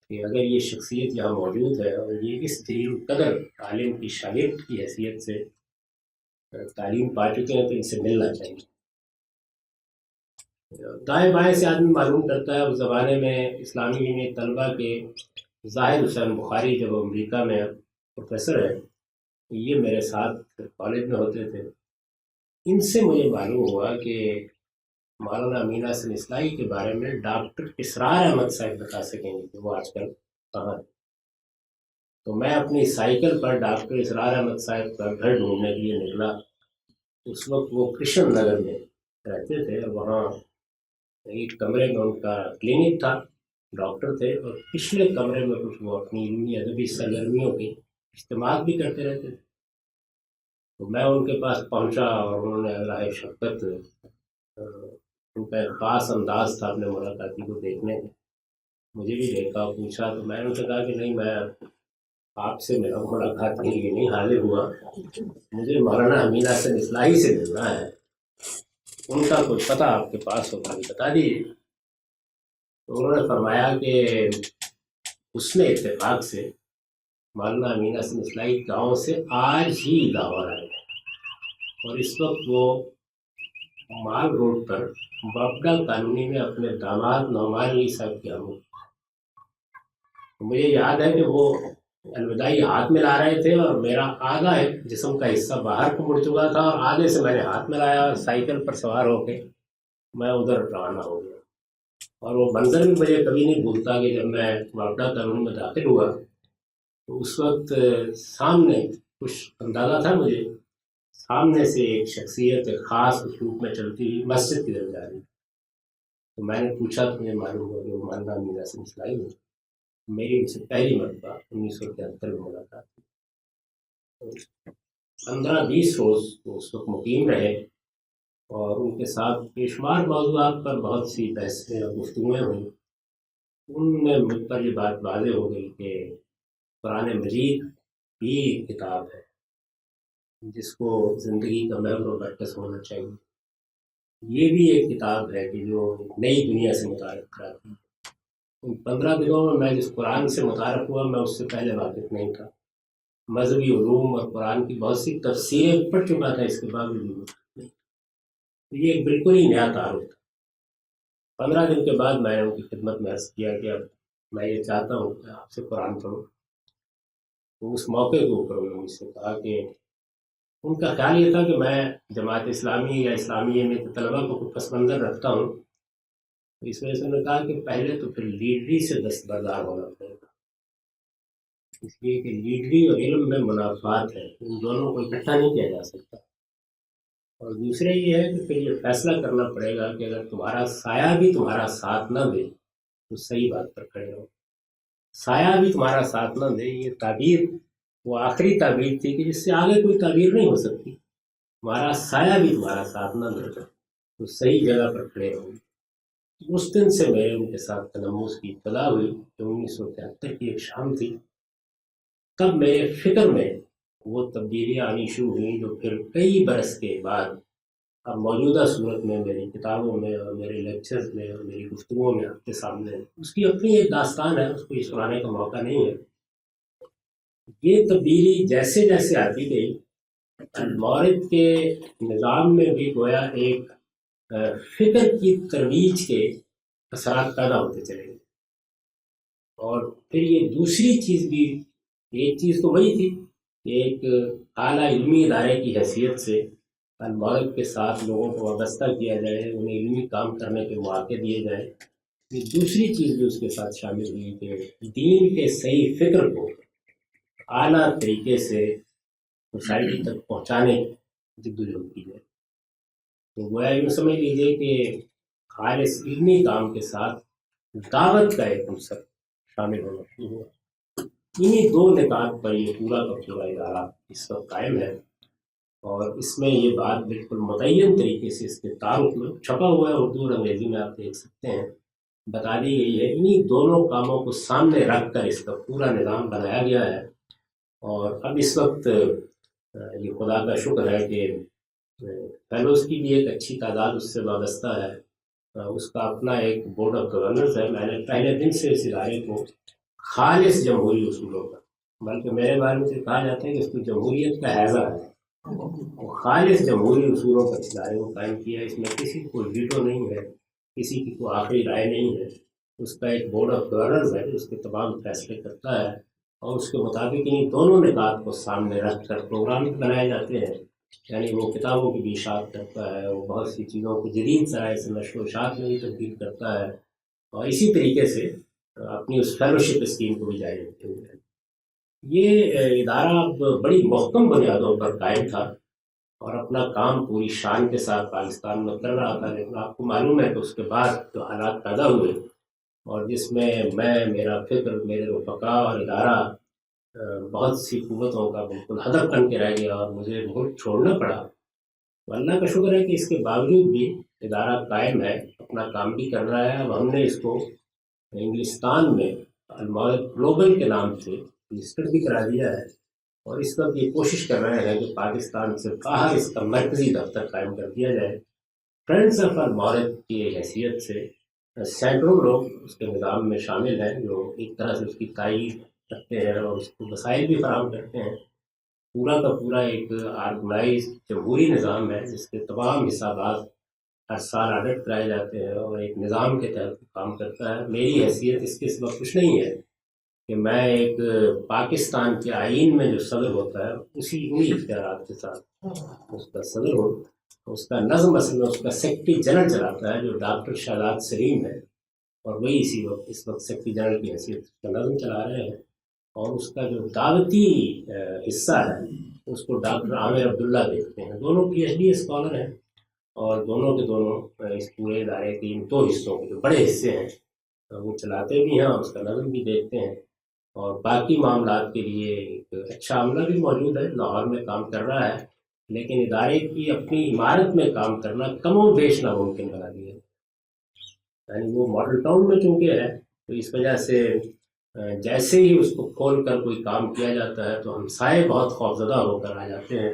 کہ اگر یہ شخصیت یہاں موجود ہے اور یہ اس جلیل قدر عالم کی شاگرد کی حیثیت سے تعلیم پا چکے ہیں تو ان سے ملنا چاہیے. دائیں بائیں سے آدمی معلوم کرتا ہے. اس زمانے میں اسلامی میں طلبہ کے ظاہر حسین بخاری جب امریکہ میں پروفیسر ہے، یہ میرے ساتھ کالج میں ہوتے تھے. ان سے مجھے معلوم ہوا کہ مولانا امین حسن اصلاحی کے بارے میں ڈاکٹر اسرار احمد صاحب بتا سکیں گے کہ وہ آج کل کہاں ہے. تو میں اپنی سائیکل پر ڈاکٹر اسرار احمد صاحب کا گھر ڈھونڈنے کے لیے نکلا. اس وقت وہ کرشن نگر میں رہتے تھے اور وہاں ایک کمرے میں ان کا کلینک تھا، ڈاکٹر تھے، اور پچھلے کمرے میں کچھ وہ اپنی علمی ادبی سرگرمیوں کے اجتماع بھی کرتے رہتے تھے. تو میں ان کے پاس پہنچا اور انہوں نے راہ شفقت، ان کا ایک خاص انداز تھا اپنے ملاقاتی کو دیکھنے میں. مجھے بھی دیکھا اور پوچھا تو میں نے ان سے کہا کہ نہیں، میں آپ سے میرا ملاقات کے لیے نہیں حاضر ہوا، مجھے مولانا امین حسن اصلاحی سے ملنا ہے، ان کا کچھ پتہ آپ کے پاس ہوگا بتا دیجیے. تو انہوں نے فرمایا کہ اس نے اتفاق سے مولانا امین حسن اصلاحی گاؤں سے آج ہی لاہور آئے اور اس وقت وہ مال روڈ پر بابڈا کالونی میں اپنے داماد نعمان علی صاحب کی آمد. مجھے یاد ہے کہ وہ الوداعی ہاتھ ملا رہے تھے اور میرا آدھا جسم کا حصہ باہر کو مڑ چکا تھا اور آگے سے میں نے ہاتھ ملایا اور سائیکل پر سوار ہو کے میں ادھر روانہ ہو گیا. اور وہ منظر بھی مجھے کبھی نہیں بھولتا کہ جب میں بابڈا کالونی میں داخل ہوا تو اس وقت سامنے کچھ اندازہ تھا مجھے، سامنے سے ایک شخصیت خاص اسلوب میں چلتی ہوئی مسجد کی طرف جا رہی. تو میں نے پوچھا تو مجھے معلوم ہوا کہ وہ مولانا امین حسن اصلاحی ہے. میری ان سے پہلی مرتبہ 1973 میں ملاقات ہوئی. 15-20 روز وہ اس وقت مقیم رہے اور ان کے ساتھ بے شمار موضوعات پر بہت سی بحثیں اور گفتگویں ہوئیں. ان میں مجھ پر یہ بات واضح ہو گئی کہ قرآن مجید بھی کتاب ہے جس کو زندگی کا محور و مرکز ہونا چاہیے. یہ بھی ایک کتاب ہے کہ جو نئی دنیا سے متعارف کراتی ہے. ان 15 دنوں میں جس قرآن سے متعارف ہوا میں اس سے پہلے واقف نہیں تھا. مذہبی علوم اور قرآن کی بہت سی تفسیریں پڑھ چکا تھا، اس کے باوجود نہیں. یہ ایک بالکل ہی نیا تعارف تھا. 15 دن کے بعد میں نے ان کی خدمت میں عرض کیا کہ اب میں یہ چاہتا ہوں کہ آپ سے قرآن پڑھوں. تو اس موقع کے اوپر انہوں نے مجھ سے کہا کہ ان کا خیال یہ تھا کہ میں جماعت اسلامی یا اسلامیہ میں طلبہ کو کچھ پس منظر رکھتا ہوں. تو اس وجہ سے انہوں نے کہا کہ پہلے تو پھر لیڈری سے دستبردار ہونا پڑے گا، اس لیے کہ لیڈری اور علم میں منافعات ہیں، ان دونوں کو اکٹھا نہیں کیا جا سکتا. اور دوسرے یہ ہے کہ پھر یہ فیصلہ کرنا پڑے گا کہ اگر تمہارا سایہ بھی تمہارا ساتھ نہ دے تو صحیح بات پر کھڑے رہو. سایہ بھی تمہارا ساتھ نہ دے، یہ تعبیر وہ آخری تعبیر تھی کہ جس سے آگے کوئی تعبیر نہیں ہو سکتی. تمہارا سایہ بھی تمہارا ساتھ نہ دے تو صحیح جگہ پر کھڑے رہو. اس دن سے میرے ان کے ساتھ تلمس کی ابتدا ہوئی کہ 1973 کی ایک شام تھی. تب میرے فکر میں وہ تبدیلیاں آنی شروع ہوئیں جو پھر کئی برس کے بعد اب موجودہ صورت میں میری کتابوں میں اور میرے لیکچرز میں اور میری گفتگوؤں میں آپ کے سامنے ہے. اس کی اپنی ایک داستان ہے، اس کو یہ سنانے کا موقع نہیں ہے. یہ تبدیلی جیسے جیسے آتی گئی المعارف کے نظام میں بھی گویا ایک فکر کی ترویج کے اثرات پیدا ہوتے چلے گئے. اور پھر یہ دوسری چیز بھی، ایک چیز تو وہی تھی کہ ایک اعلیٰ علمی ادارے کی حیثیت سے المعارف کے ساتھ لوگوں کو وابستہ کیا جائے، انہیں علمی کام کرنے کے مواقع دیے جائیں. یہ دوسری چیز بھی اس کے ساتھ شامل ہوئی کہ دین کے صحیح فکر کو اعلیٰ طریقے سے سوسائٹی تک پہنچانے کی جدوجہد کی جائے. تو گویا یوں سمجھ لیجیے کہ خالص علمی کام کے ساتھ دعوت کا ایک عنصر شامل ہونا شروع ہوا. انہیں دو نکات پر یہ پورا کا پورا ادارہ اس وقت قائم ہے اور اس میں یہ بات بالکل متعین طریقے سے اس کے تعارف میں چھپا ہوا ہے، اردو اور انگریزی میں آپ دیکھ سکتے ہیں، بتا دی گئی ہے. انہیں دونوں کاموں کو سامنے رکھ کر اس کا پورا نظام بنایا گیا ہے. اور اب اس وقت یہ خدا کا شکر ہے کہ فیلوز کی بھی ایک اچھی تعداد اس سے وابستہ ہے اس کا اپنا ایک بورڈ آف گورنرز ہے. میں نے پہلے دن سے اس ادارے کو خالص جمہوری اصولوں پر، بلکہ میرے بارے میں سے کہا جاتا ہے کہ اس کو جمہوریت کا حیضہ ہے، وہ خالص جمہوری اصولوں پر ادارے کو قائم کیا. اس میں کسی کو ویٹو نہیں ہے، کسی کی کوئی آخری رائے نہیں ہے. اس کا ایک بورڈ آف گورنرز ہے جو اس کے تمام فیصلے کرتا ہے، اور اس کے مطابق انہیں دونوں نکات کو سامنے رکھ کر پروگرام بنائے جاتے ہیں. یعنی وہ کتابوں کی بھی اشاعت کرتا ہے، وہ بہت سی چیزوں کو جدید ذرائع سے نشر و اشاعت میں بھی تبدیل کرتا ہے، اور اسی طریقے سے اپنی اس فیلوشپ اسکیم کو بھی جاری رکھتے ہوئے. یہ ادارہ اب بڑی محکم بنیادوں پر قائم تھا اور اپنا کام پوری شان کے ساتھ پاکستان میں کر رہا تھا. لیکن آپ کو معلوم ہے کہ اس کے بعد جو حالات پیدا ہوئے، اور جس میں میرا فکر، میرے رفقا اور ادارہ بہت سی قوتوں کا بالکل ہدف بن کے رہ گیا اور مجھے ملک چھوڑنا پڑا. تو اللہ کا شکر ہے کہ اس کے باوجود بھی ادارہ قائم ہے، اپنا کام بھی کر رہا ہے. اب ہم نے اس کو انگلستان میں المعرض گلوبل کے نام سے رجسٹر بھی کرا دیا ہے، اور اس وقت یہ کوشش کر رہے ہیں کہ پاکستان سے باہر اس کا مرکزی دفتر قائم کر دیا جائے. فرینڈس آف المعرض کی حیثیت سے سینکڑوں لوگ اس کے نظام میں شامل ہیں جو ایک طرح سے اس کی تائید کرتے ہیں اور اس کو وسائل بھی فراہم کرتے ہیں. پورا کا پورا ایک آرگنائز جمہوری نظام ہے جس کے تمام حسابات ہر سال آڈٹ کرائے جاتے ہیں اور ایک نظام کے تحت کام کرتا ہے. میری حیثیت اس کے سوا کچھ نہیں ہے کہ میں ایک پاکستان کے آئین میں جو صدر ہوتا ہے انہی اختیارات کے ساتھ اس کا صدر ہوں. اس کا نظم اصل میں اس کا سیکرٹری جنرل چلاتا ہے جو ڈاکٹر شہزاد سلیم ہے، اور وہی اس وقت سیکرٹری جنرل کی حیثیت کا نظم چلا رہے ہیں. اور اس کا جو دعوتی حصہ ہے اس کو ڈاکٹر عامر عبداللہ دیکھتے ہیں. دونوں پی ایچ ڈی اسکالر ہیں، اور دونوں کے دونوں اس پورے ادارے کے ان دو حصوں کے جو بڑے حصے ہیں وہ چلاتے بھی ہیں اور اس کا نظم بھی دیکھتے ہیں. اور باقی معاملات کے لیے ایک اچھا عملہ بھی موجود ہے، لاہور میں کام کر رہا ہے، لیکن ادارے کی اپنی عمارت میں کام کرنا کم و بیش ناممکن بنا دیا. یعنی وہ ماڈل ٹاؤن میں چونکہ ہے تو اس وجہ سے جیسے ہی اس کو کھول کر کوئی کام کیا جاتا ہے تو ہمسائے بہت خوفزدہ ہو کر آ جاتے ہیں.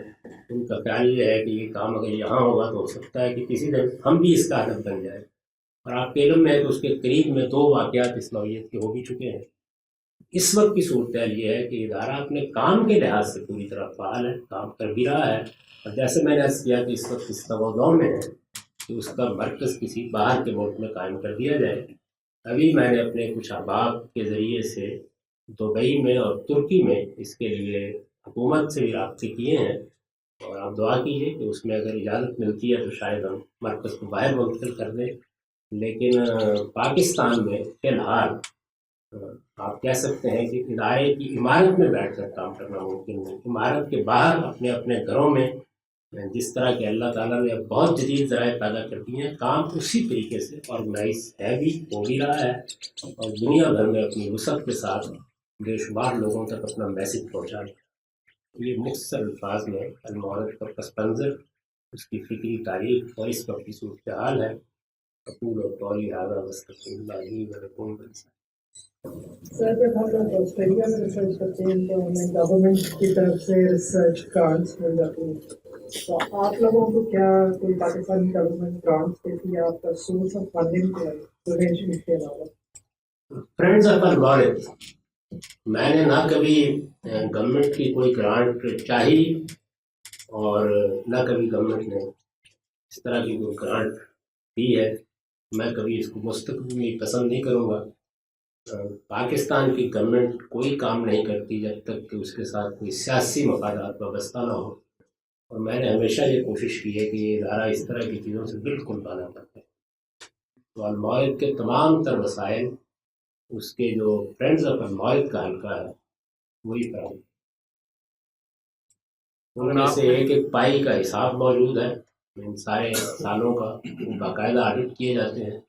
ان کا خیال یہ ہے کہ یہ کام اگر یہاں ہوگا تو ہو سکتا ہے کہ کسی دن ہم بھی اس کا ہدف بن جائیں. اور آپ کے علم میں ہے کہ اس کے قریب میں 2 واقعات اس نوعیت کے ہو بھی چکے ہیں. اس وقت کی صورتحال یہ ہے کہ ادارہ اپنے کام کے لحاظ سے پوری طرح فعال ہے، کام کر بھی رہا ہے، اور جیسے میں نے عرض کیا کہ اس وقت اس توازن میں ہے کہ اس کا مرکز کسی باہر کے ملک میں قائم کر دیا جائے. ابھی میں نے اپنے کچھ احباب کے ذریعے سے دبئی میں اور ترکی میں اس کے لیے حکومت سے بھی رابطے کیے ہیں، اور آپ دعا کیجیے کہ اس میں اگر اجازت ملتی ہے تو شاید ہم مرکز کو باہر منتقل کر دیں. لیکن پاکستان میں فی الحال آپ کہہ سکتے ہیں کہ ادارے کی عمارت میں بیٹھ کر کام کرنا ممکن نہیں. عمارت کے باہر اپنے اپنے گھروں میں جس طرح کہ اللہ تعالیٰ نے بہت جدید ذرائع پیدا کر دی ہیں، کام اسی طریقے سے آرگنائز ہے بھی، ہو بھی رہا ہے، اور دنیا بھر میں اپنی وسعت کے ساتھ بے شمار لوگوں تک اپنا میسج پہنچا رہا ہے. یہ مختصر الفاظ میں المعرض کا پس منظر، اس کی فکری تاریخ اور اس وقت کی صورتحال ہے. اقول و قولی ھذا واستغفر اللہ لی ولکم ولسائر. سر جب ہم لوگ آسٹریلیا میں ریسرچ کرتے ہیں تو ہمیں گورنمنٹ کی طرف سے ریسرچ گرانٹس مل جاتی ہیں، تو آپ لوگوں کو کیا کوئی پاکستانی گورنمنٹ گرانٹس دیتی ہے؟ آپ کا سورس آف فنڈنگ کیا ہے ڈونیشن کے علاوہ؟ فرینڈز آف المعرض میں نے نہ کبھی گورنمنٹ کی کوئی گرانٹ چاہی اور نہ کبھی گورنمنٹ نے اس طرح کی کوئی گرانٹ دی ہے. میں کبھی اس کو مستقبل میں پسند نہیں کروں گا. پاکستان کی گورنمنٹ کوئی کام نہیں کرتی جب تک کہ اس کے ساتھ کوئی سیاسی مفادات وابستہ نہ ہو، اور میں نے ہمیشہ یہ کوشش کی ہے کہ یہ ادارہ اس طرح کی چیزوں سے بالکل بالا کرتا ہے. تو المعرض کے تمام تر وسائل اس کے جو فرینڈز آف المعرض کا حلقہ ہے وہی فراہم. ان میں سے ایک پائی کا حساب موجود ہے، ان سارے سالوں کا باقاعدہ آڈٹ کیے جاتے ہیں.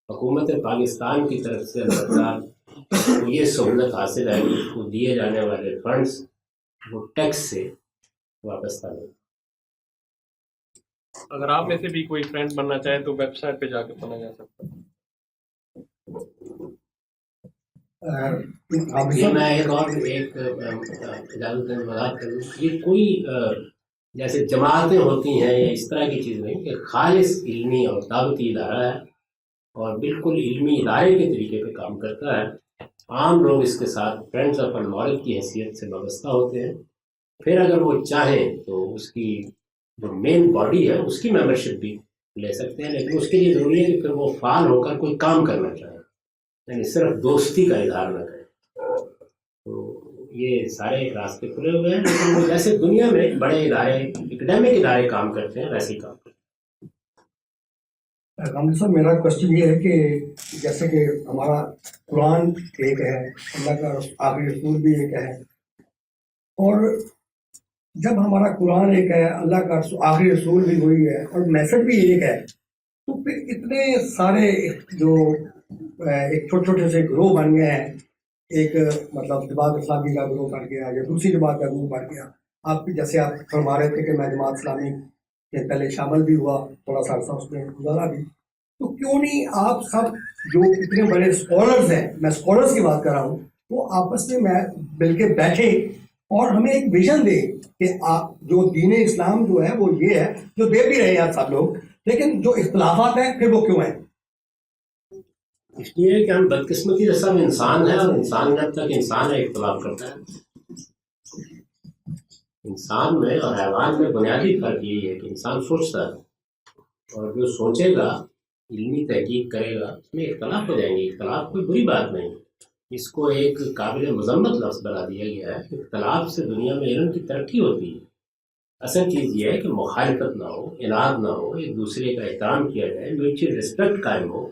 حکومت پاکستان کی طرف سے البتہ یہ سہولت حاصل ہے کہ اس کو دیے جانے والے فنڈز وہ ٹیکس سے وابستہ نہیں. اگر آپ میں سے بھی کوئی فرینڈ بننا چاہے تو ویب سائٹ پہ جا کے بنا جا سکتا ہے. میں ایک اجازت وضاحت کروں، یہ کوئی جیسے جماعتیں ہوتی ہیں یا اس طرح کی چیز نہیں، کہ خالص علمی اور دعوتی ادارہ ہے اور بالکل علمی ادارے کے طریقے پہ کام کرتا ہے. عام لوگ اس کے ساتھ فرینڈز آف المعارف کی حیثیت سے وابستہ ہوتے ہیں. پھر اگر وہ چاہیں تو اس کی جو مین باڈی ہے اس کی ممبرشپ بھی لے سکتے ہیں، لیکن اس کے لیے ضروری ہے کہ پھر وہ فعال ہو کر کوئی کام کرنا چاہے، یعنی صرف دوستی کا اظہار نہ کرے. تو یہ سارے راستے کھلے ہوئے ہیں، لیکن وہ جیسے دنیا میں بڑے ادارے اکیڈیمک ادارے کام کرتے ہیں ویسے ہی کام کرتے ہیں. غامدی صاحب، میرا کوشچن یہ ہے کہ جیسے کہ ہمارا قرآن ایک ہے، اللہ کا آخری رسول بھی ایک ہے، اور جب ہمارا قرآن ایک ہے، اللہ کا آخری رسول بھی وہی ہے، اور میسج بھی ایک ہے، تو پھر اتنے سارے جو ایک چھوٹے چھوٹے سے گروہ بن گئے ہیں، ایک مطلب جماعت اسلامی کا گروہ بن گیا یا دوسری جماعت کا گروہ بن گیا. آپ جیسے آپ فرما رہے تھے کہ میں جماعت اسلامی کے پہلے شامل بھی ہوا، تھوڑا سا عرصہ اس میں گزارا بھی، تو کیوں نہیں آپ سب جو اتنے بڑے اسکالرز ہیں، میں اسکالرز کی بات کر رہا ہوں، وہ آپس میں مل کے بیٹھے اور ہمیں ایک ویژن دے کہ آپ جو دین اسلام جو ہے وہ یہ ہے، جو دے بھی رہے ہیں سب لوگ، لیکن جو اختلافات ہیں پھر وہ کیوں ہیں؟ اس لیے کہ ہم بدقسمتی سے سب انسان ہیں، اور انسان جب تک انسان ہے اختلاف کرتا ہے. انسان میں اور حیوان میں بنیادی فرق یہی ہے کہ انسان سوچتا ہے، اور جو سوچے گا، علمی تحقیق کرے گا، اس میں اختلاف ہو جائیں گے. اختلاف کوئی بری بات نہیں، اس کو ایک قابل مذمت لفظ بنا دیا گیا ہے. اختلاف سے دنیا میں علم کی ترقی ہوتی ہے. اصل چیز یہ ہے کہ مخالفت نہ ہو، اناد نہ ہو، ایک دوسرے کا احترام کیا جائے، میوچل رسپیکٹ قائم ہو،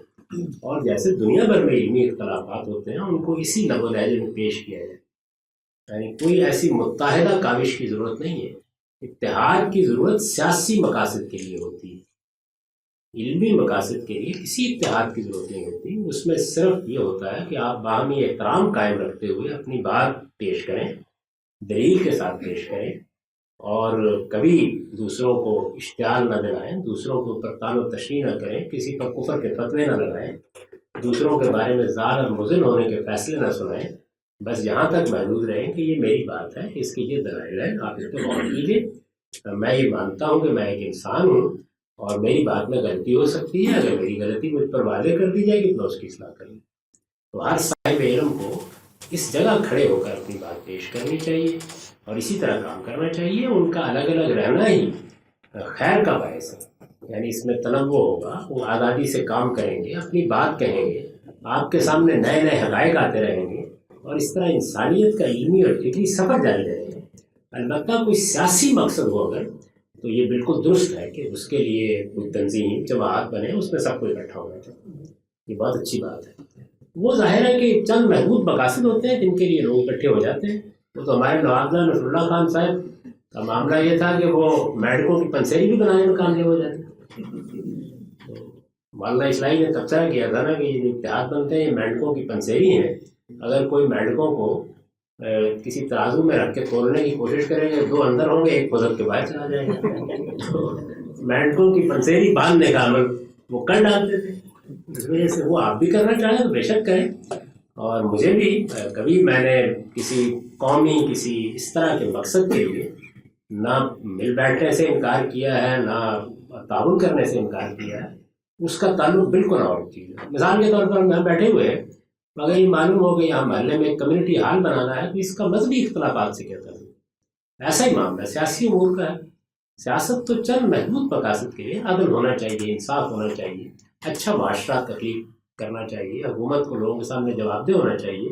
اور جیسے دنیا بھر میں علمی اختلافات ہوتے ہیں ان کو اسی لب و لہجے میں پیش کیا جائے. یعنی کوئی ایسی متحدہ کاوش کی ضرورت نہیں ہے. اتحاد کی ضرورت سیاسی مقاصد کے لیے ہوتی ہے، علمی مقاصد کے لیے کسی اتحاد کی ضرورت نہیں ہوتی. اس میں صرف یہ ہوتا ہے کہ آپ باہمی احترام قائم رکھتے ہوئے اپنی بات پیش کریں، دلیل کے ساتھ پیش کریں، اور کبھی دوسروں کو اشتعال نہ دلائیں، دوسروں کے اوپر طعن و تشریح نہ کریں، کسی پر کفر کے فتوے نہ لگائیں، دوسروں کے بارے میں زال اور مضل ہونے کے فیصلے نہ سنائیں. بس یہاں تک محدود رہیں کہ یہ میری بات ہے، اس کے یہ دلائل ہیں، آپ اس پہ غور کیجیے. میں یہ مانتا ہوں کہ میں ایک انسان ہوں اور میری بات میں غلطی ہو سکتی ہے. اگر میری غلطی مجھ پر واضح کر دی جائے گی تو میں اس کی اصلاح کروں. تو ہر صاحب علم کو اس جگہ کھڑے ہو کر اپنی بات پیش کرنی چاہیے اور اسی طرح کام کرنا چاہیے. ان کا الگ الگ رہنا ہی خیر کا باعث ہے. یعنی اس میں تنوع ہوگا، وہ آزادی سے کام کریں گے، اپنی بات کہیں گے، آپ کے سامنے نئے نئے حقائق آتے رہیں گے، اور اس طرح انسانیت کا علمی اور فکری سفر جاری رہے گا. البتہ کوئی سیاسی مقصد ہو اگر، تو یہ بالکل درست ہے کہ اس کے لیے کوئی تنظیم جماعت بنے، اس میں سب کو اکٹھا ہونا چاہیے. یہ بہت اچھی بات ہے. وہ ظاہر ہے کہ چند محدود مقاصد ہوتے ہیں جن کے لیے لوگ اکٹھے ہو جاتے ہیں. وہ تو ہمارے نواب نصر اللہ خان صاحب کا معاملہ یہ تھا کہ وہ میڈکوں کی پنسیری بھی بنانے میں کامیاب ہو جاتے. مولانا اسلائی نے تبصرہ کیا تھا نا کہ یہ اتحاد بنتے ہیں، یہ میڈکوں کی پنسیری ہیں. اگر کوئی میڈکوں کو کسی ترازو میں رکھ کے تولنے کی کوشش کریں گے، دو اندر ہوں گے، ایک خودت کے باہر چلا جائے گا. تو میڈکوں کی پنسیری باندھنے کا عمل وہ کر ڈالتے تھے. اس وجہ سے وہ آپ بھی کرنا چاہیں تو بے شک کریں. اور مجھے بھی کبھی میں نے کسی قومی کسی اس طرح کے مقصد کے لیے نہ مل بیٹھنے سے انکار کیا ہے، نہ تعاون کرنے سے انکار کیا ہے. اس کا تعلق بالکل اور چیز ہے. مثال کے طور پر ہم بیٹھے ہوئے ہیں، اگر یہ معلوم ہو کہ یہاں محلے میں ایک کمیونٹی ہال بنانا ہے تو اس کا مذہبی اختلافات سے کیا کرنا. ایسا ہی معاملہ سیاسی امور کا ہے. سیاست تو چند محدود مقاصد کے لیے عدل ہونا چاہیے، انصاف ہونا چاہیے، اچھا معاشرہ تخلیق کرنا چاہیے، حکومت کو لوگوں کے سامنے جواب دہ ہونا چاہیے.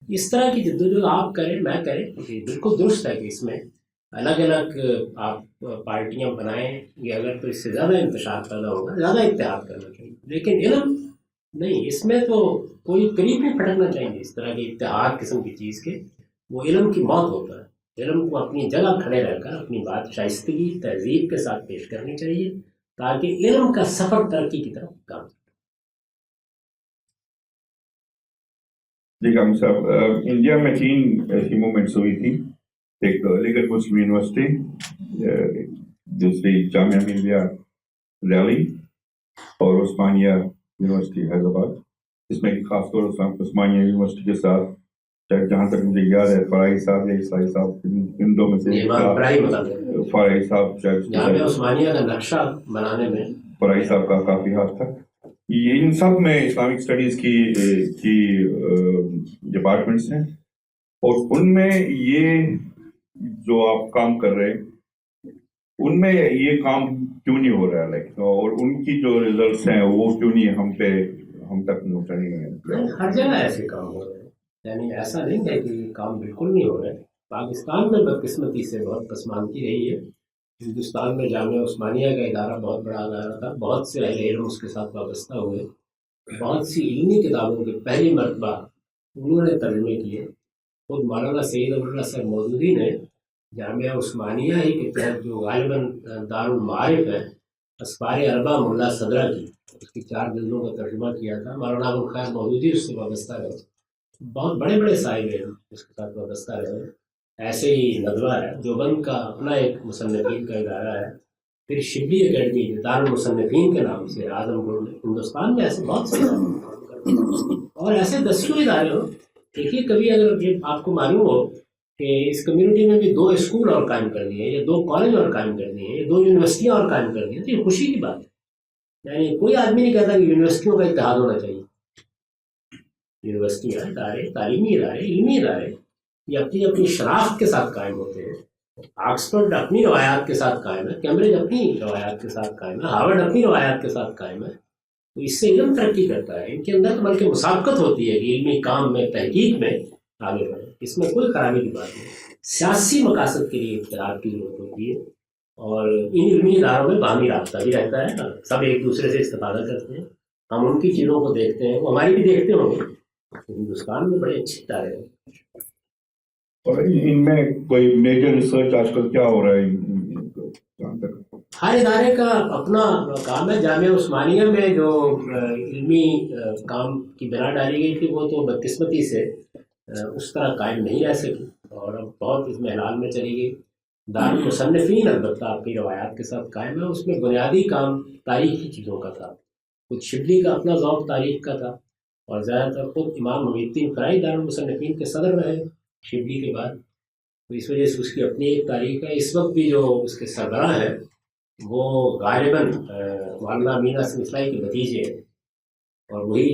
اس طرح کی جدوجہد آپ کریں، میں کریں، بالکل درست ہے کہ اس میں الگ الگ آپ پارٹیاں بنائیں گے اگر تو اس سے زیادہ انتشار پیدا ہوگا، زیادہ اتحاد کرنا چاہیے. لیکن علم نہیں، اس میں تو کوئی قریب نہیں پھٹکنا چاہیے اس طرح کے اتحاد قسم کی چیز کے. وہ علم کی موت ہوتا ہے. علم کو اپنی جگہ کھڑے رہ کر اپنی بات شائستگی تہذیب کے ساتھ پیش کرنی چاہیے تاکہ علم کا سفر ترقی کی طرف کام. جی کام صاحب، انڈیا میں 3 ایسی موومنٹس ہوئی تھی. ایک علی مسلم یونیورسٹی، دوسری جامعہ ملیہ دہلی، اور عثمانیہ یونیورسٹی حیدرآباد. اس میں خاص طور سے عثمانیہ یونیورسٹی کے ساتھ جہاں تک مجھے یاد ہے فرائی صاحب یا عیسائی صاحب، ان دو میں سے فرائی صاحب جامعہ عثمانیہ کا نقشہ بنانے میں فرائی صاحب کا کافی ہاتھ تھا. یہ ان سب میں اسلامک اسٹڈیز کی ڈپارٹمنٹس ہیں، اور ان میں یہ جو آپ کام کر رہے ہیں ان میں یہ کام کیوں نہیں ہو رہا ہے، اور ان کی جو ریزلٹس ہیں وہ کیوں نہیں ہم تک پہنچا نہیں ہے؟ ہر جگہ ایسے کام ہو رہے ہیں، یعنی ایسا نہیں ہے کہ یہ کام بالکل نہیں ہو رہے. پاکستان میں بدقسمتی سے بہت پسماندگی رہی ہے. ہندوستان میں جامعہ عثمانیہ کا ادارہ بہت بڑا ادارہ تھا، بہت سے اہل علم اس کے ساتھ وابستہ ہوئے، بہت سی علمی کتابوں کے پہلی مرتبہ انہوں نے ترجمے کیے. خود مولانا سید ابواللہ صاحب مودودی نے جامعہ عثمانیہ ہی کے تحت جو غالباً دارالمعارف ہے، اسفار اربع ملا صدرہ کی، اس کی 4 جلدوں کا ترجمہ کیا تھا. مولانا ابوالخیر مودودی اس سے وابستہ رہے، بہت بڑے بڑے صاحب علم اس کے ساتھ وابستہ رہے. ایسے ہی ندوہ ہے، دیوبند کا اپنا ایک مصنفین کا ادارہ ہے. پھر شبلی اکیڈمی دارالمصنفین کے نام سے اعظم گڑھ میں. ہندوستان میں ایسے بہت سے ادارے کام کرتے ہیں، اور ایسے دسیوں ادارے ہو. دیکھیے کبھی اگر یہ آپ کو معلوم ہو کہ اس کمیونٹی میں بھی 2 اسکول اور قائم کر دیے، یا 2 کالج اور قائم کر دیے، یا 2 یونیورسٹیاں اور قائم کر دی، تو یہ خوشی کی بات ہے. یعنی کوئی آدمی نہیں کہتا کہ یونیورسٹیوں کا اتحاد ہونا چاہیے. یونیورسٹیاں، ادارے، تعلیمی ادارے، علمی ادارے، یہ اپنی اپنی شناخت کے ساتھ قائم ہوتے ہیں. آکسفورڈ اپنی روایات کے ساتھ قائم ہے، کیمبرج اپنی روایات کے ساتھ قائم ہے، ہارورڈ اپنی روایات کے ساتھ قائم ہے. تو اس سے علم ترقی کرتا ہے. ان کے اندر تو بلکہ مسابقت ہوتی ہے کہ علمی کام میں، تحقیق میں آگے بڑھے. اس میں کوئی خرابی کی بات نہیں. سیاسی مقاصد کے لیے اتحاد کی ضرورت ہوتی ہے، اور ان علمی اداروں میں باہمی رابطہ بھی رہتا ہے. سب ایک دوسرے سے استفادہ کرتے ہیں، ہم ان کی چیزوں کو دیکھتے ہیں، وہ ہماری بھی دیکھتے ہوں گے. ہندوستان میں بڑے اچھے ادارے ہیں. اور ان میں کوئی میجر ریسرچ آج کل کیا ہو رہا ہے جہاں تک؟ ہر ادارے کا اپنا کام ہے. جامعہ عثمانیہ میں جو علمی کام کی بنا ڈالی گئی تھی، وہ تو بدقسمتی سے اس طرح قائم نہیں رہ سکی، اور اب بہت اس محلال میں چلی گئی. دارالمصنفین البتہ اپنی روایات کے ساتھ قائم ہے. اس میں بنیادی کام تاریخی چیزوں کا تھا. خود شبلی کا اپنا ذوق تاریخ کا تھا، اور زیادہ تر خود امام محی الدین فرائی دارالمصنفین کے صدر رہے شبلی کے بعد. تو اس وجہ سے اس کی اپنی ایک تاریخ ہے. اس وقت بھی جو اس کے سربراہ ہیں وہ غالباً مولانا امین حسن اصلاحی کے بھتیجے ہیں، اور وہی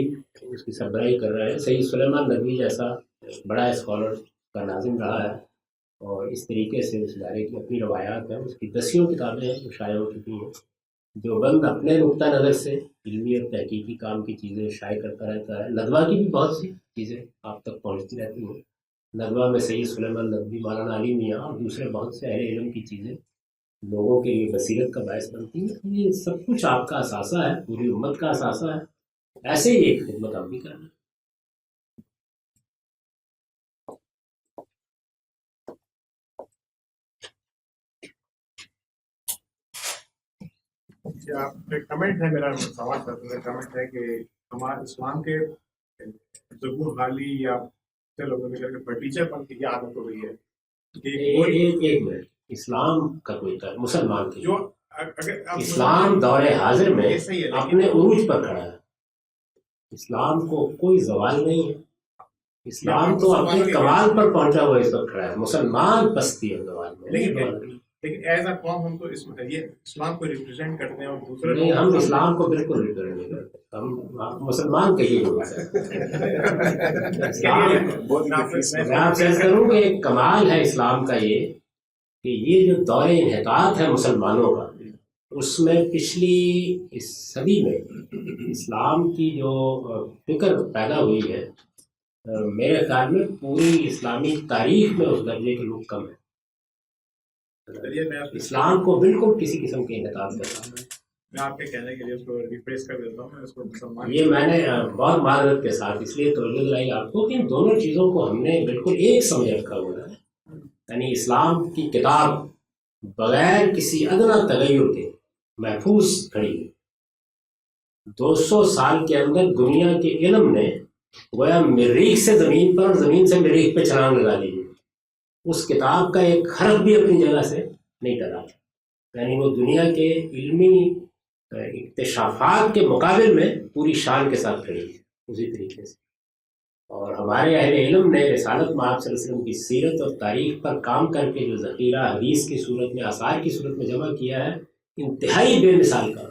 اس کی سربراہی کر رہے ہیں. سید سلیمان ندوی جیسا بڑا اسکالر کا ناظم رہا ہے، اور اس طریقے سے اس ادارے کی اپنی روایات ہیں. اس کی 10 کتابیں ہیں جو شائع ہو چکی ہیں. دیوبند اپنے نقطہ نظر سے علمی اور تحقیقی کام کی چیزیں شائع کرتا رہتا ہے. ندوہ کی بھی بہت سی چیزیں آپ تک پہنچتی رہتی ہیں. ندوہ میں سید سلیمان ندوی، مولانا علی میاں اور دوسرے بہت سے اہل علم کی چیزیں لوگوں کے لیے بصیرت کا باعث بنتی ہیں. یہ سب کچھ آپ کا اثاثہ ہے، پوری امت کا اثاثہ ہے. ایسے ہی ایک خدمت آپ بھی کرنا. آپ ایک کمنٹ ہے، میرا سوال کمنٹ ہے کہ ہمارے اسلام کے زبور حالی یا لوگوں میں فرٹیچر پن کی کیا عادت ہو رہی ہے؟ ایک منٹ، اسلام کا کوئی مسلمان کی جو اگر اسلام دور حاضر میں اپنے عروج پر کھڑا ہے. اسلام کو کوئی زوال نہیں ہے. اسلام تو اپنے کمال پر پہنچا ہوا اس وقت کھڑا ہے. مسلمان پستی ہے زوال میں. لیکن ایز اے قوم ہم تو یہ اسلام کو ریپرزینٹ کرتے ہیں، اور دوسرے نہیں، ہم اسلام کو بالکل ریپرزینٹ نہیں کرتے. ہم مسلمان کہیے ہوا ہے. میں آپ سے کروں کہ ایک کمال ہے اسلام کا یہ کہ یہ جو دور انحطاط ہے مسلمانوں کا، اس میں پچھلی اس صدی میں اسلام کی جو فکر پیدا ہوئی ہے، میرے خیال میں پوری اسلامی تاریخ میں اس درجے کے لوگ کم ہیں. اسلام کو بالکل کسی قسم کے انحطاط کرتا ہے. میں آپ کے کہنے کے لیے اس کو ریپریس کر دیتا ہوں. میں اس کو مسلمان، یہ میں نے بہت معذرت کے ساتھ اس لیے توجہ دلائی آپ کو کہ ان دونوں چیزوں کو ہم نے بالکل ایک سمجھ رکھا ہوا ہے. یعنی اسلام کی کتاب بغیر کسی ادنا تغیر کے محفوظ کھڑی ہے. 200 سال کے اندر دنیا کے علم نے گویا مریخ سے زمین پر اور زمین سے مریخ پہ چھلانگ لگا لی ہے. اس کتاب کا ایک حرف بھی اپنی جگہ سے نہیں ڈرا. یعنی وہ دنیا کے علمی اکتشافات کے مقابل میں پوری شان کے ساتھ کھڑی ہے اسی طریقے سے. اور ہمارے اہل علم نے رسالت میں آپ صلی اللہ علیہ وسلم کی سیرت اور تاریخ پر کام کر کے جو ذخیرہ حدیث کی صورت میں، آثار کی صورت میں جمع کیا ہے، انتہائی بے مثال کا.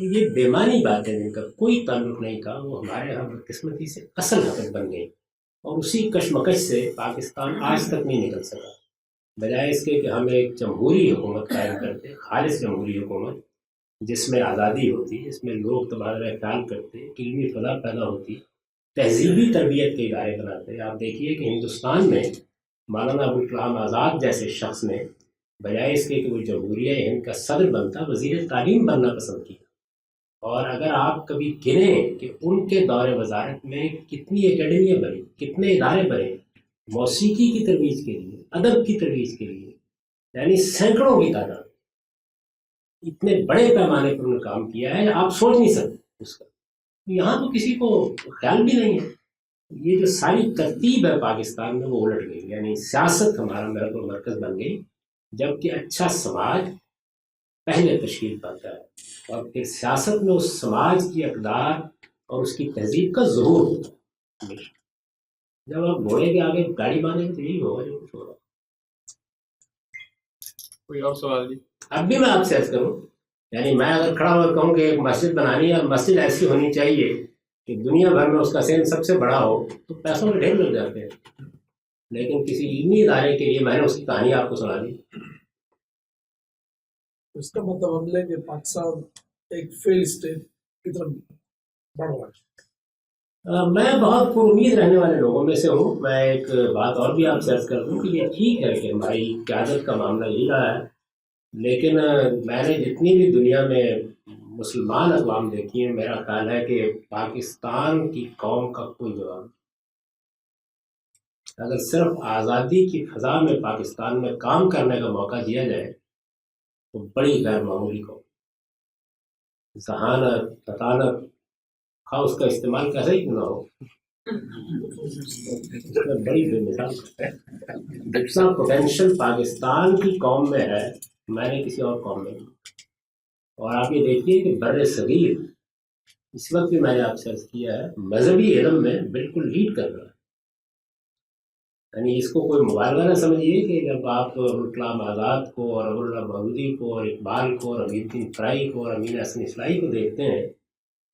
یہ بیمانی باتیں جن کا کوئی تعلق نہیں تھا وہ ہمارے یہاں بدقسمتی سے اصل حقیقت بن گئی، اور اسی کشمکش سے پاکستان آج تک نہیں نکل سکا، بجائے اس کے کہ ہم ایک جمہوری حکومت قائم کرتے، خالص جمہوری حکومت جس میں آزادی ہوتی، جس میں لوگ تبادلہ خیال کرتے، علمی فضا پیدا ہوتی، تہذیبی تربیت کے ادارے بناتے۔ آپ دیکھیے کہ ہندوستان میں مولانا ابوالکلام آزاد جیسے شخص نے بجائے اس کے کہ وہ جمہوریہ ہند کا صدر بنتا، وزیر تعلیم بننا پسند کیا۔ اور اگر آپ کبھی گنیں کہ ان کے دور وزارت میں کتنی اکیڈمیاں بنی، کتنے ادارے بنے موسیقی کی ترویج کے لیے، ادب کی ترویج کے لیے، یعنی سینکڑوں کی تعداد، اتنے بڑے پیمانے پر انہوں نے کام کیا ہے آپ سوچ نہیں سکتے اس کا۔ یہاں تو کسی کو خیال بھی نہیں ہے۔ یہ جو ساری ترتیب ہے پاکستان میں وہ الٹ گئی، یعنی سیاست ہمارا محور و مرکز بن گئی، جبکہ اچھا سماج پہلے تشکیل پاتا ہے، اور پھر سیاست میں اس سماج کی اقدار اور اس کی تہذیب کا ظہور ہوتا ہے۔ جب آپ گھوڑے کے آگے گاڑی باندھیں گے تو یہی ہوگا جو کچھ ہوگا۔ کوئی اور سوال جی؟ اب بھی میں آپ سے عرض کروں، یعنی میں اگر کھڑا ہو کہوں کہ ایک مسجد بنانی ہے اور مسجد ایسی ہونی چاہیے کہ دنیا بھر میں اس کا سین سب سے بڑا ہو، تو پیسوں میں ڈھیر لگ جاتے ہیں، لیکن کسی علمی ادارے کے لیے میں نے اس کی کہانی آپ کو سنا دی۔ اس کا مطلب ہم لیں کہ پاکستان ایک فیل اسٹیٹ کی طرف بڑھ رہا ہے۔ میں بہت پر امید رہنے والے لوگوں میں سے ہوں۔ میں ایک بات اور بھی آپ سے عرض کر دوں کہ یہ ٹھیک ہے کہ ہماری قیادت کا معاملہ یہی رہا ہے، لیکن میں نے جتنی بھی دنیا میں مسلمان اقوام دیکھی ہیں، میرا خیال ہے کہ پاکستان کی قوم کا کوئی جواب نہیں۔ اگر صرف آزادی کی فضا میں پاکستان میں کام کرنے کا موقع دیا جائے تو بڑی غیر معمولی قوم، ذہانت، فطانت، خواہ اس کا استعمال کیسا ہی کیوں نہ ہو، اس میں بڑی بے مثال جتنا پوٹینشل پاکستان کی قوم میں ہے میں نے کسی اور قوم میں نہیں۔ اور آپ یہ دیکھیے کہ بر صغیر اس وقت بھی میں نے آپ سے عرض کیا ہے مذہبی علم میں بالکل لیڈ کر رہا ہے، یعنی اس کو کوئی مبالغہ نہ سمجھیے کہ جب آپ ابوالکلام آزاد کو اور ابواللہ مودودی کو اور اقبال کو اور امین الدین فرائی کو اور امین حسن اصلاحی کو دیکھتے ہیں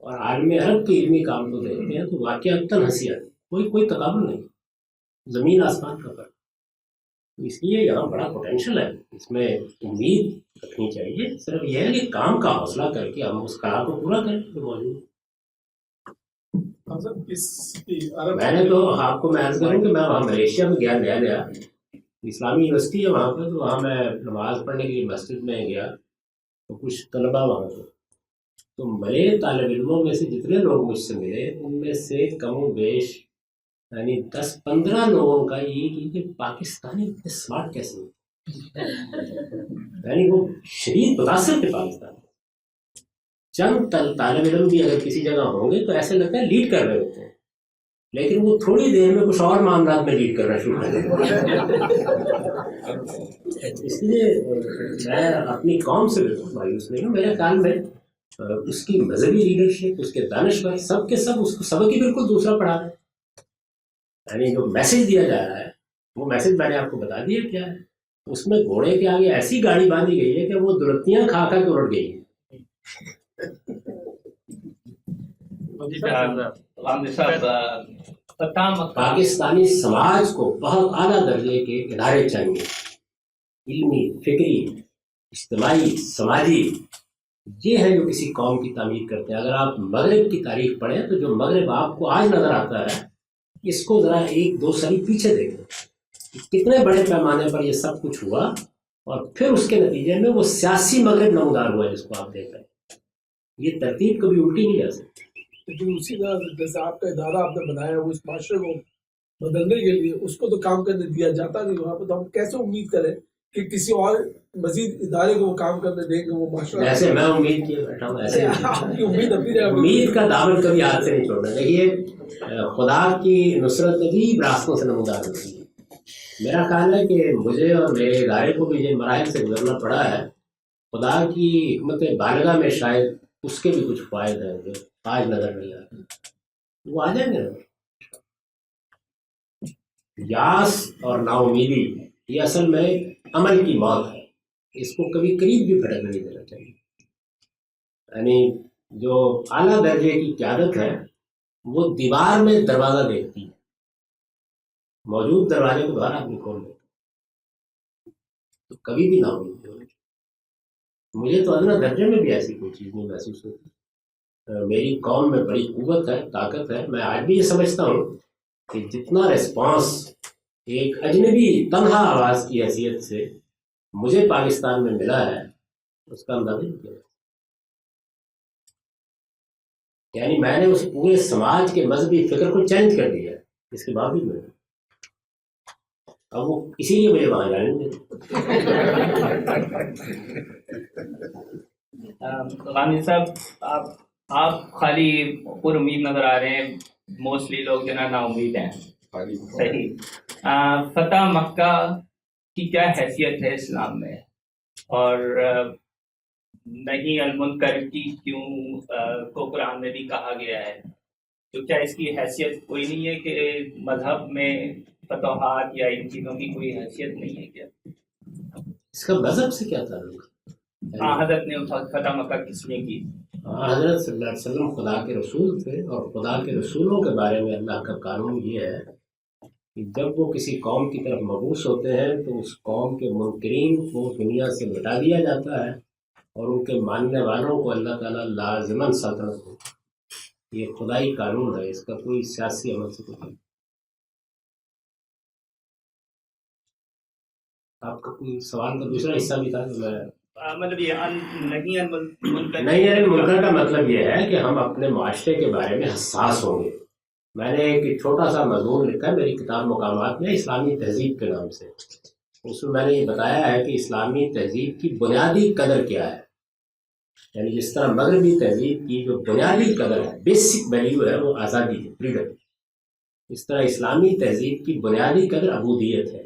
اور عالم عرب کے علمی کام کو دیکھتے ہیں تو واقعتاً ہنسی آتی، کوئی تقابل نہیں، زمین آسمان کا فرق۔ اس لیے یہاں بڑا پوٹینشل ہے، اس میں امید رکھنی چاہیے، صرف یہ ہے کہ کام کا حوصلہ کر کے ہم اس کلا کو پورا کریں جو موجود ہے۔ میں نے تو آپ کو میں عرض کروں کہ میں وہاں ملیشیا میں گیا نیا اسلامی یونیورسٹی ہے وہاں پہ، تو وہاں میں نماز پڑھنے کے لیے مسجد میں گیا تو کچھ طلبا وہاں پہ، تو ملے طالب علموں میں سے جتنے لوگ مجھ سے ملے ان میں سے کم و بیش یعنی 10-15 لوگوں کا یہ کہ پاکستانی اتنے اسمارٹ کیسے ہوتے، یعنی وہ شدید متاثر تھے پاکستان۔ چند طالب علم بھی اگر کسی جگہ ہوں گے تو ایسے لگتا ہے لیڈ کر رہے ہوتے ہیں، لیکن وہ تھوڑی دیر میں کچھ اور معاملات میں لیڈ کرنا شروع کر دیں۔ اس لیے میں اپنی قوم سے بالکل مایوس نہیں ہوں، میرے خیال میں اس کی مذہبی لیڈرشپ، اس کے دانشور سب کے سب اس کو سبق ہی بالکل دوسرا پڑھا رہے ہیں، یعنی جو میسج دیا جا رہا ہے وہ میسج میں نے آپ کو بتا دیا کیا ہے، اس میں گھوڑے کے آگے ایسی گاڑی باندھی گئی ہے کہ وہ درتیاں کھا کھا کے الٹ گئی ہیں۔ پاکستانی سماج کو بہت اعلیٰ درجے کے ادارے چاہیے، علمی، فکری، اجتماعی، سماجی، یہ ہے جو کسی قوم کی تعمیر کرتے ہیں۔ اگر آپ مغرب کی تاریخ پڑھیں تو جو مغرب آپ کو آج نظر آتا ہے اس کو ذرا 1-2 صدی پیچھے دیکھیں، کتنے بڑے پیمانے پر یہ سب کچھ ہوا اور پھر اس کے نتیجے میں وہ سیاسی مغرب نمودار ہوا جس کو آپ دیکھ رہے ہیں۔ یہ ترتیب کبھی الٹی نہیں جا سکتی۔ لیکن اسی طرح جیسے آپ کا ادارہ آپ نے بنایا وہ اس معاشرے کو بدلنے کے لیے اس کو تو کام کرنے دیا جاتا نہیں وہاں پہ، تو ہم کیسے امید کریں کہ کسی اور مزید ادارے کو وہ کام کرنے دیں گے وہ معاشرہ؟ ایسے میں امید کیے بیٹھا ہوں، ایسے آپ کی امید ابھی رہے، امید کا دامن کبھی ہاتھ سے نہیں چھوڑنا چاہیے۔ خدا کی نصرت عجیب راستوں سے نمودار ہوتی ہے۔ میرا خیال ہے کہ مجھے اور میرے ادارے کو بھی جن مراحل سے گزرنا پڑا ہے، خدا کی حکمت بالغہ میں شاید اس کے بھی کچھ فوائد ہیں جو آج نظر نہیں آتے، وہ آ جائیں گے۔ یاس اور نا امیدی یہ اصل میں عمل کی موت ہے، اس کو کبھی قریب بھی پھٹکنے نہیں دینا چاہیے۔ یعنی جو اعلیٰ درجے کی قیادت ہے وہ دیوار میں دروازہ دیکھتی ہے، موجود دروازے کو دوبارہ آدمی کھول دیتا ہے، تو کبھی بھی نہ ہوئی ہونی چاہیے۔ مجھے تو ادنا درجے میں بھی ایسی کوئی چیز نہیں محسوس ہوتی۔ میری قوم میں بڑی قوت ہے، طاقت ہے۔ میں آج بھی یہ سمجھتا ہوں کہ جتنا ریسپانس ایک اجنبی تنہا آواز کی حیثیت سے مجھے پاکستان میں ملا ہے، اس کا اندازہ نہیں کیا۔ یعنی میں نے اس پورے سماج کے مذہبی فکر کو چینج کر دیا ہے، اس کے باوجود میں اب وہ اسی لیے مجھے وہاں جانے نہیں دیتے۔ غامد صاحب، آپ خالی پر امید نظر آ رہے ہیں، موسٹلی لوگ جو نا امید ہیں۔ صحیح۔ فتح مکہ کی کیا حیثیت ہے اسلام میں، اور نہیں المنکر کی کیوں کو قرآن میں بھی کہا گیا ہے؟ تو کیا اس کی حیثیت کوئی نہیں ہے کہ مذہب میں فتوحات یا ان چیزوں کی کوئی حیثیت نہیں ہے کیا؟ اس کا مذہب سے کیا تعلق ہے؟ حضرت نے فتح مکہ کس نے کی؟ حضرت صلی اللہ علیہ وسلم خدا کے رسول تھے، اور خدا کے رسولوں کے بارے میں اللہ کا قانون یہ ہے کہ جب وہ کسی قوم کی طرف مبعوث ہوتے ہیں تو اس قوم کے منکرین کو دنیا سے مٹا دیا جاتا ہے، اور ان کے ماننے والوں کو اللہ تعالیٰ لازماً سلطنت کو۔ یہ خدائی قانون ہے، اس کا کوئی سیاسی عمل سے کوئی۔ آپ کا کوئی سوال کا دوسرا حصہ بھی تھا جو میں مطلب یہ نہیں منکر نہیں منکر کا مطلب یہ ہے کہ ہم اپنے معاشرے کے بارے میں حساس ہوں گے۔ میں نے ایک چھوٹا سا مضمون لکھا ہے میری کتاب مقامات میں، اسلامی تہذیب کے نام سے۔ اس میں نے یہ بتایا ہے کہ اسلامی تہذیب کی بنیادی قدر کیا ہے، یعنی جس طرح مغربی تہذیب کی جو بنیادی قدر ہے، بیسک ویلیو ہے، وہ آزادی ہے، فریڈم، اس طرح اسلامی تہذیب کی بنیادی قدر عبودیت ہے،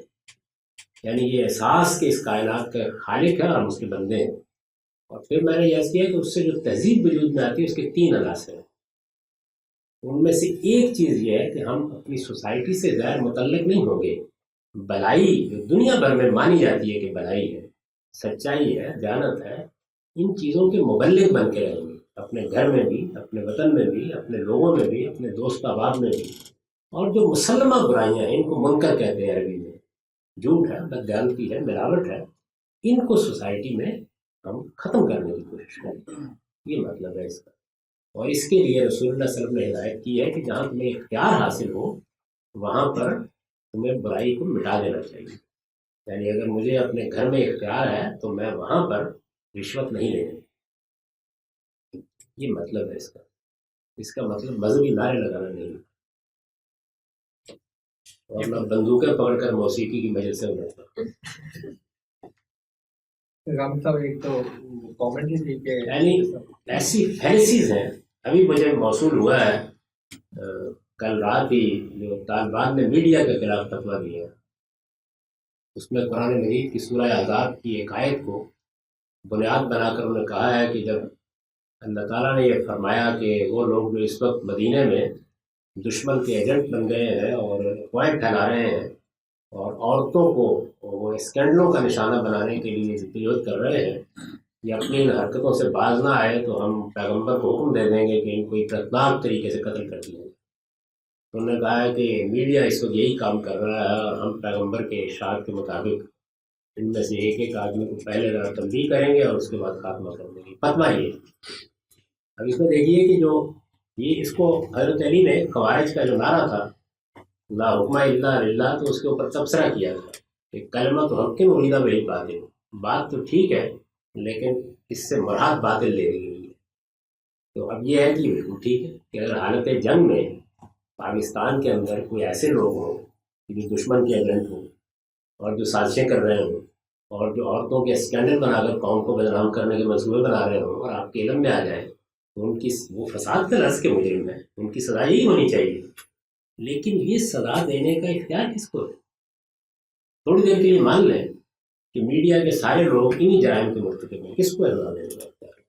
یعنی یہ احساس کہ اس کائنات کا خالق ہے اور ہم اس کے بندے ہیں۔ اور پھر میں نے یہ کیا کہ اس سے جو تہذیب وجود میں آتی ہے اس کے 3 عناصر ہیں۔ ان میں سے ایک چیز یہ ہے کہ ہم اپنی سوسائٹی سے غیر متعلق نہیں ہوں گے۔ بھلائی جو دنیا بھر میں مانی جاتی ہے کہ بھلائی ہے، سچائی ہے، دیانت ہے، ان چیزوں کے مبلغ بن کے رہیں گے، اپنے گھر میں بھی، اپنے وطن میں بھی، اپنے لوگوں میں بھی، اپنے دوست احباب میں بھی۔ اور جو مسلمہ برائیاں ہیں، ان کو منکر کہتے ہیں عربی میں، جھوٹ ہے، بددیانتی ہے، ملاوٹ ہے، ان کو سوسائٹی میں ہم ختم کرنے کی کوشش کریں، یہ مطلب ہے اس کا۔ اور اس کے لیے رسول اللہ صلی اللہ علیہ وسلم نے ہدایت کی ہے کہ جہاں تمہیں اختیار حاصل ہو وہاں پر تمہیں برائی کو مٹا دینا چاہیے۔ یعنی اگر مجھے اپنے گھر میں اختیار ہے تو میں وہاں پر رشوت نہیں لینی، یہ مطلب ہے اس کا۔ اس کا مطلب مذہبی نعرے لگانا نہیں، اور میں بندوقیں پکڑ کر موسیقی کی مجلس سے اڑتا۔ رام صاحب ایک تو کامنٹ ہی تھی کہ یعنی ایسی فیسیز ہیں۔ ابھی مجھے موصول ہوا ہے کل رات ہی جو طالبان نے میڈیا کے خلاف فتویٰ دیا، اس میں قرآن مجید کی سورہ احزاب کی ایک آیت کو بنیاد بنا کر انہوں نے کہا ہے کہ جب اللہ تعالیٰ نے یہ فرمایا کہ وہ لوگ جو اس وقت مدینے میں دشمن کے ایجنٹ بن گئے ہیں اور افواہیں پھیلا رہے ہیں اور عورتوں کو وہ اسکینڈلوں کا نشانہ بنانے کے لیے جدوجہد کر رہے ہیں، یا اپنی ان حرکتوں سے باز نہ آئے تو ہم پیغمبر کو حکم دے دیں گے کہ ان کو ایک طریقے سے قتل کر دیا جائے۔ انہوں نے کہا ہے کہ میڈیا اس وقت یہی کام کر رہا ہے، اور ہم پیغمبر کے ارشاد کے مطابق ان میں سے ایک ایک آدمی کو پہلے ذرا تنبیہ کریں گے اور اس کے بعد خاتمہ کر دیں گے۔ فتویٰ یہ۔ اب اس میں دیکھیے کہ جو یہ اس کو حضرت علی نے خوارج کا جو نعرہ تھا لا حکم الا للہ، تو اس کے اوپر تبصرہ کیا تھا کہ کلمہ تو حق مریدہ وہی باطل، بات تو ٹھیک ہے لیکن اس سے مراد باطل لے لی گئی ہے۔ تو اب یہ ہے کہ بالکل ٹھیک ہے کہ اگر حالت جنگ میں پاکستان کے اندر کوئی ایسے لوگ ہوں جو دشمن کے ایجنٹ ہوں اور جو سازشیں کر رہے ہوں اور جو عورتوں کے اسکینڈل بنا کر قوم کو بدنام کرنے کے منصوبے بنا رہے ہوں اور آپ کے علم میں آ جائیں تو ان کی وہ فساد کے لفظ کے مجرم ہیں، ان کی سزا یہی ہونی چاہیے۔ لیکن یہ سزا دینے کا اختیار کس کو ہے؟ تھوڑی دیر کے لیے مان لیں کہ میڈیا کے سارے لوگ انہی جرائم کے مرتکب ہیں، کس کو سزا دینے کا اختیار ہے؟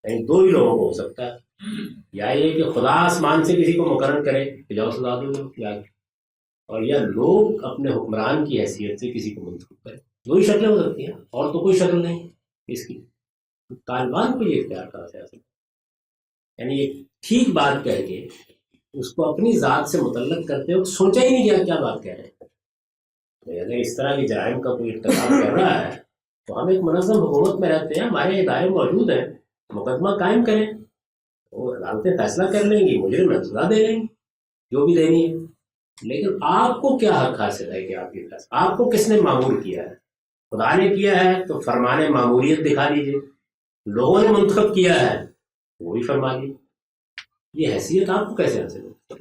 یعنی 2 ہی لوگوں کو ہو سکتا ہے، یا یہ کہ خدا آسمان سے کسی کو مقرر کرے کہ جاؤ سزا دو، اور یا لوگ اپنے حکمران کی حیثیت سے کسی کو منتخب کریں۔ 2 ہی شکلیں ہو سکتی ہیں، اور تو کوئی شکل نہیں اس کی۔ طالبان کو یہ اختیار کہاں سے حاصل؟ یعنی ایک ٹھیک بات کہہ کے اس کو اپنی ذات سے متعلق کرتے وقت سوچا ہی نہیں گیا کیا بات کہہ رہے ہیں. اگر اس طرح کی جرائم کا کوئی ارتکاب کر رہا ہے تو ہم ایک منظم حکومت میں رہتے ہیں, ہمارے ادارے موجود ہیں, مقدمہ قائم کریں, وہ عدالتیں فیصلہ کر لیں گی, مجرم سزا دے لیں گی جو بھی دینی ہے. لیکن آپ کو کیا حق حاصل ہے کہ آپ کی فیصلہ, آپ کو کس نے معمور کیا ہے؟ خدا نے کیا ہے تو فرمان معموریت دکھا دیجیے, لوگوں نے منتخب کیا ہے وہی فرما دیجیے. یہ حیثیت آپ کو کیسے حاصل ہوتی ہے؟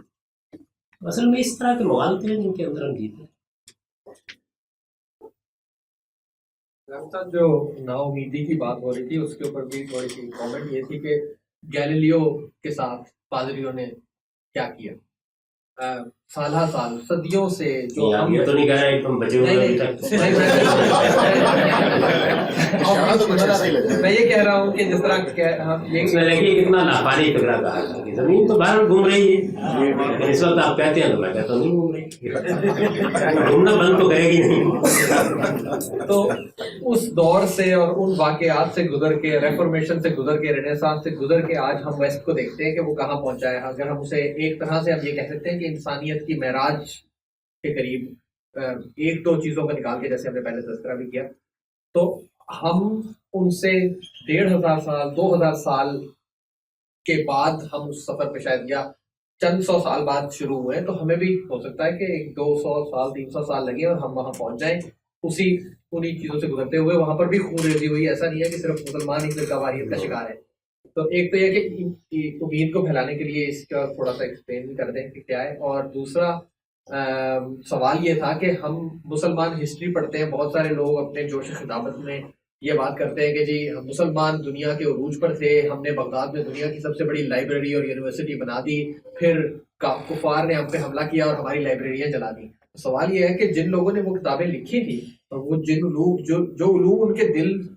اصل میں اس طرح کے مغالطے ہیں جن کے اندر ہم جیتے ہیں. جو نا امیدی کی بات ہو رہی تھی اس کے اوپر بھی تھوڑی سی کامنٹ یہ تھی کہ گیلیلیو کے ساتھ پادریوں نے کیا کیا. سالہ سال صدیوں سے جو ہم یہ تو نہیں کہہ رہے تم بچے ہوئے ابھی تک. میں یہ کہہ رہا ہوں کہ جس طرح اس میں دیکھیے کتنا ناپانی فکرہ کہا تھا کہ زمین تو باہر گھوم رہی ہے, اس وقت آپ کہتے ہیں تو میں کہتا ہوں نہیں گھوم رہی, گھومنا بند تو کرے گی نہیں. تو اس دور سے اور ان واقعات سے گزر کے, ریفارمیشن سے گزر کے, رینیسانس سے گزر کے آج ہم ویسٹ کو دیکھتے ہیں کہ وہ کہاں پہنچا ہے. اگر ہم اسے ایک طرح سے ہم یہ کہہ سکتے ہیں کہ انسانیت کی معراج کے قریب ایک دو چیزوں کا نکال کے, جیسے ہم نے پہلے تذکرہ بھی کیا, تو ہم ان سے 1500 سال 2000 سال کے بعد ہم اس سفر پہ شاید یا چند سو سال بعد شروع ہوئے ہیں, تو ہمیں بھی ہو سکتا ہے کہ 200 سال 300 سال لگے اور ہم وہاں پہنچ جائیں انہی چیزوں سے گزرتے ہوئے. وہاں پر بھی خون ریزی ہوئی, ایسا نہیں ہے کہ صرف مسلمان ہی فرقہ واریت کا شکار ہے. تو ایک تو یہ کہ امید کو پھیلانے کے لیے اس کا تھوڑا سا ایکسپلین کر دیں کہ کیا ہے. اور دوسرا سوال یہ تھا کہ ہم مسلمان ہسٹری پڑھتے ہیں, بہت سارے لوگ اپنے جوش خطابت میں یہ بات کرتے ہیں کہ جی مسلمان دنیا کے عروج پر تھے, ہم نے بغداد میں دنیا کی سب سے بڑی لائبریری اور یونیورسٹی بنا دی, پھر کفار نے ہم پہ حملہ کیا اور ہماری لائبریریاں جلا دی. سوال یہ ہے کہ جن لوگوں نے وہ کتابیں لکھی تھی اور وہ جن علوم جو علوم ان کے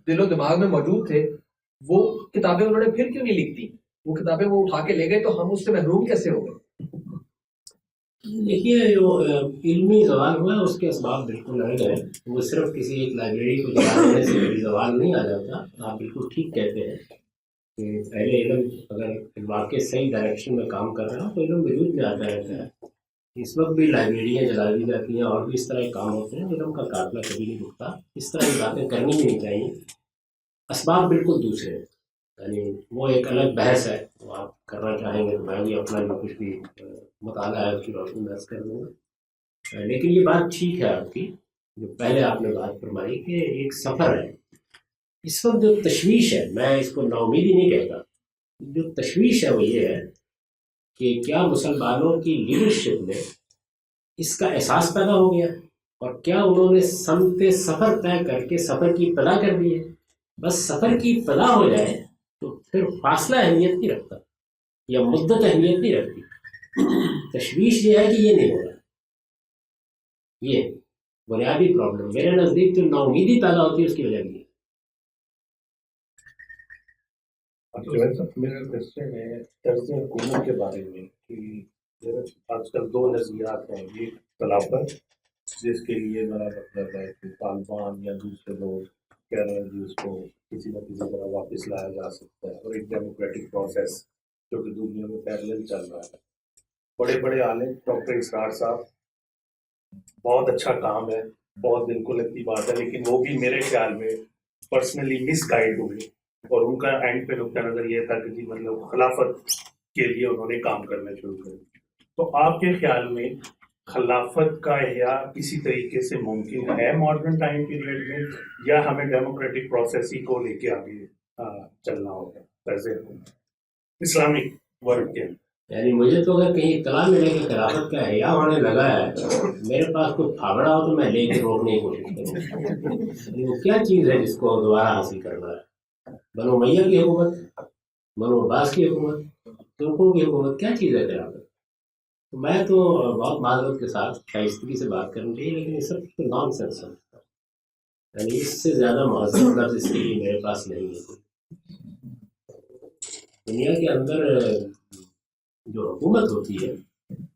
دل و دماغ میں موجود تھے, وہ کتابیں انہوں نے پھر کیوں نہیں لکھتی؟ وہ کتابیں وہ اٹھا کے لے گئے تو ہم اس سے محروم کیسے ہو گئے؟ دیکھیے جو علمی زوال ہوا ہے اس کے اسباب بالکل الگ ہیں. وہ صرف کسی ایک لائبریری کو جلا دینے سے کوئی زوال نہیں آ جاتا. آپ بالکل ٹھیک کہتے ہیں کہ پہلے علم اگر واقع صحیح ڈائریکشن میں کام کر رہا ہے تو علم وجود میں آتا رہتا ہے. اس وقت بھی لائبریریاں جلا دی جاتی ہیں اور بھی اس طرح کے کام ہوتے ہیں, علم کا قافلہ کبھی نہیں رکتا. اس طرح کی باتیں کرنی بھی نہیں چاہیے. اسباب بالکل دوسرے ہیں, یعنی وہ ایک الگ بحث ہے. وہ آپ کرنا چاہیں گے تو میں بھی اپنا جو کچھ بھی مطالعہ ہے اس کی روشنی میں عرض کر دوں گا. لیکن یہ بات ٹھیک ہے آپ کی جو پہلے آپ نے بات فرمائی کہ ایک سفر ہے. اس وقت جو تشویش ہے, میں اس کو نا امیدی نہیں کہتا, جو تشویش ہے وہ یہ ہے کہ کیا مسلمانوں کی لیڈرشپ میں اس کا احساس پیدا ہو گیا اور کیا انہوں نے سمت سفر طے کر کے سفر کی ابتدا کر دی ہے. بس سفر کی ابتدا ہو جائے تو پھر فاصلہ اہمیت نہیں رکھتا یا مدت اہمیت نہیں رکھتی. تشویش یہ ہے کہ یہ نہیں ہو رہا. یہ بنیادی پرابلم میرے نزدیک جو نا امیدی پیدا ہوتی ہے اس کی وجہ یہ ہے. میرا کوشچن ہے طرز حکومت کے بارے میں کہ آج کل دو نظریات ہیں. ایک خلافت جس کے لیے میرا مطلب ہے کہ طالبان یا دوسرے لوگ کہہ رہے ہیں کہ اس کو کسی نہ کسی طرح واپس لایا جا سکتا ہے, اور ایک ڈیموکریٹک پروسیس جو کہ دنیا میں پیرلل چل رہا ہے. بڑے بڑے عالم ڈاکٹر اسرار صاحب, بہت اچھا کام ہے, بہت دل کو لگتی بات ہے, لیکن وہ بھی میرے خیال میں پرسنلی مس گائیڈ ہوئے اور ان کا اینڈ پہ نقطہ نظر یہ تھا کہ جی مطلب خلافت کے لیے انہوں نے کام کرنا شروع کر دیا. تو آپ کے خیال میں خلافت کا احیاء کسی طریقے سے ممکن ہے ماڈرن ٹائم پیریڈ میں, یا ہمیں ڈیموکریٹک پروسیس ہی کو لے کے آگے چلنا ہوگا ایسے اسلامک ورلڈ کے؟ یعنی مجھے تو اگر کہیں اطلاع ملے کہ خلافت کا احیاء ہونے لگا ہے, میرے پاس کوئی پھاوڑا ہو تو میں لے کے روکنے کی کوشش کروں. وہ کیا چیز ہے جس کو دوبارہ حاصل کرنا ہے؟ بنو امیہ کی حکومت, بنو عباس کی حکومت, ترکوں کی حکومت, کیا چیز ہے خلافت؟ تو میں تو بہت معذرت کے ساتھ شائستگی سے بات کرنی چاہیے, لیکن یہ سب نان سینس ہے. یعنی اس سے زیادہ مہذب لفظ اس کے لیے میرے پاس نہیں ہے. دنیا کے اندر جو حکومت ہوتی ہے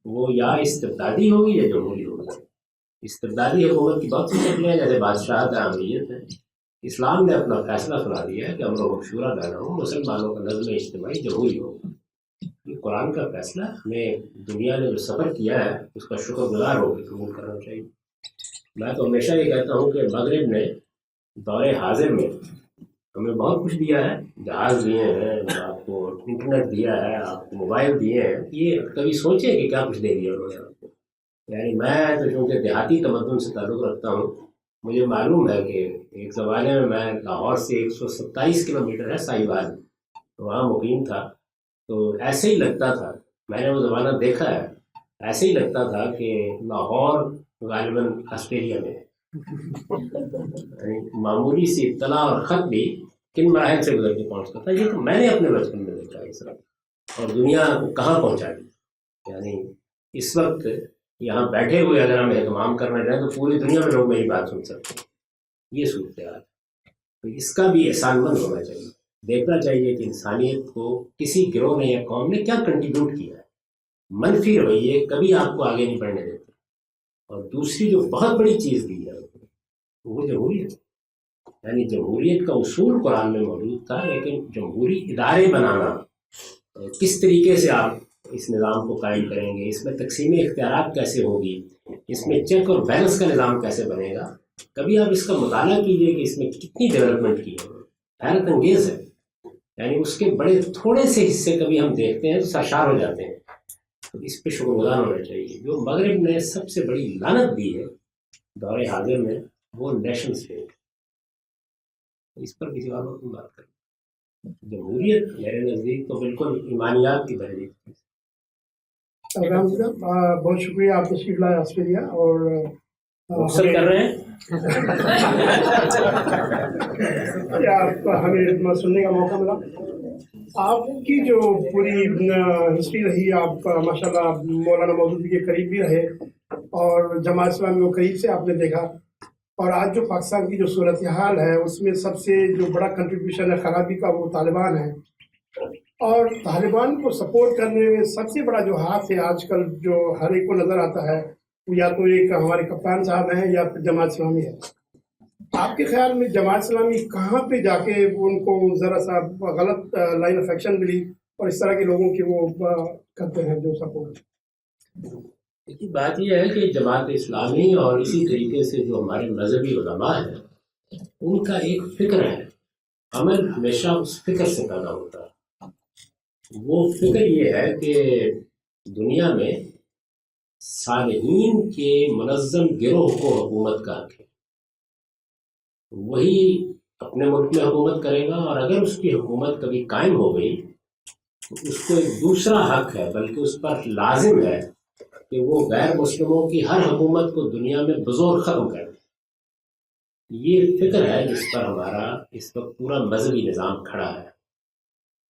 وہ یا استبدادی ہوگی یا جمہوری ہوگی. استبدادی حکومت کی بہت سی شکلیں ہیں, جیسے بادشاہت عامریت ہے. اسلام نے اپنا فیصلہ سنا دیا ہے کہ امر و مشورہ بینہم, مسلمانوں کا نظم اجتماعی جمہوری ہوگا. قرآن کا فیصلہ ہمیں دنیا نے جو سفر کیا ہے اس کا شکر گزار ہو کے قبول کرنا چاہیے. میں تو ہمیشہ یہ کہتا ہوں کہ مغرب نے دور حاضر میں ہمیں بہت کچھ دیا ہے. جہاز دیے ہیں آپ کو، انٹرنیٹ دیا ہے آپ کو، موبائل دیے ہیں. یہ کبھی سوچیں کہ کیا کچھ دے دیا انہوں نے آپ کو. یعنی میں تو چونکہ دیہاتی تمدن سے تعلق رکھتا ہوں، مجھے معلوم ہے کہ ایک زمانے میں لاہور سے 127 کلومیٹر ہے سائیوال، وہاں مقیم تھا. تو ایسے ہی لگتا تھا، میں نے وہ زمانہ دیکھا ہے، ایسے ہی لگتا تھا کہ لاہور غالباً آسٹریلیا میں ہے. یعنی معمولی سی اطلاع اور خط بھی کن مراحل سے گزر کے پہنچتا تھا. یہ تو میں نے اپنے بچپن میں دیکھا ہے اس طرح، اور دنیا کو کہاں پہنچا دی. یعنی اس وقت یہاں بیٹھے ہوئے اگر ہم اہتمام کرنا چاہیں تو پوری دنیا میں لوگ میری بات سن سکتے ہیں. یہ صورتحال، تو اس کا بھی احسان مند ہونا چاہیے. دیکھنا چاہیے کہ انسانیت کو کسی گروہ نے یا قوم نے کیا کنٹریبیوٹ کیا ہے. منفی رویے کبھی آپ کو آگے نہیں بڑھنے دیتے. اور دوسری جو بہت بڑی چیز دی ہے وہ جمہوریت. یعنی جمہوریت کا اصول قرآن میں موجود تھا، لیکن جمہوری ادارے بنانا، کس طریقے سے آپ اس نظام کو قائم کریں گے، اس میں تقسیم اختیارات کیسے ہوگی، اس میں چیک اور بیلنس کا نظام کیسے بنے گا، کبھی آپ اس کا مطالعہ کیجئے کہ اس میں کتنی ڈیولپمنٹ کی ہے. حیرت انگیز ہے. یعنی اس کے بڑے تھوڑے سے حصے کبھی ہم دیکھتے ہیں تو سرشار ہو جاتے ہیں. تو اس پہ شکر گزار ہونا چاہیے. جو مغرب نے سب سے بڑی لعنت دی ہے دور حاضر میں وہ نیشن اسٹیٹ. اس پر کسی اور وقت بات کریں. جمہوریت میرے نزدیک تو بالکل ایمانیات کی درجے کی. رام جی صاحب بہت شکریہ، آپ تشریف لائے آسٹریلیا اور مقصد کر رہے ہیں. آپ ہمیں سننے کا موقع ملا. آپ کی جو پوری ہسٹری رہی، آپ ماشاء اللہ مولانا مودودی کے قریب بھی رہے اور جماعت اسلامی کو قریب سے آپ نے دیکھا. اور آج جو پاکستان کی جو صورتحال ہے اس میں سب سے جو بڑا کنٹریبیوشن ہے خرابی کا وہ طالبان ہے. اور طالبان کو سپورٹ کرنے میں سب سے بڑا جو ہاتھ ہے آج کل جو ہر ایک کو نظر آتا ہے وہ یا تو ایک ہمارے کپتان صاحب ہیں یا پھر جماعت اسلامی ہے. آپ کے خیال میں جماعت اسلامی کہاں پہ جا کے ان کو ذرا سا غلط لائن آف ایکشن ملی اور اس طرح کے لوگوں کی وہ کرتے ہیں جو سپورٹ؟ دیکھیے بات یہ ہے کہ جماعت اسلامی اور اسی طریقے سے جو ہمارے مذہبی علماء ہیں ان کا ایک فکر ہے. عمل ہمیشہ اس فکر سے پیدا ہوتا ہے. وہ فکر یہ ہے کہ دنیا میں صالحین کے منظم گروہ کو حکومت کا حق ہے. وہی اپنے ملک میں حکومت کرے گا، اور اگر اس کی حکومت کبھی قائم ہو گئی تو اس کو ایک دوسرا حق ہے، بلکہ اس پر لازم ہے کہ وہ غیر مسلموں کی ہر حکومت کو دنیا میں بزور ختم کر دے. یہ فکر ہے جس پر ہمارا اس وقت پورا مذہبی نظام کھڑا ہے.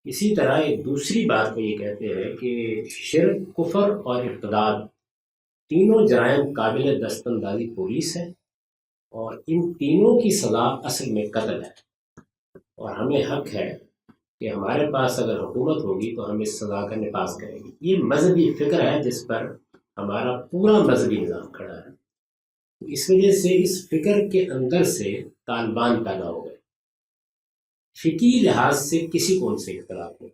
اسی طرح ایک دوسری بات کو یہ کہتے ہیں کہ شرک، کفر اور ارتداد تینوں جرائم قابل دستاندازی پولیس ہے، اور ان تینوں کی سزا اصل میں قتل ہے. اور ہمیں حق ہے کہ ہمارے پاس اگر حکومت ہوگی تو ہم اس سزا کا نفاذ کریں گے. یہ مذہبی فکر ہے جس پر ہمارا پورا مذہبی نظام کھڑا ہے. اس وجہ سے اس فکر کے اندر سے طالبان پیدا ہو گئے. فقہی لحاظ سے کسی کو ان سے اختلاف نہیں.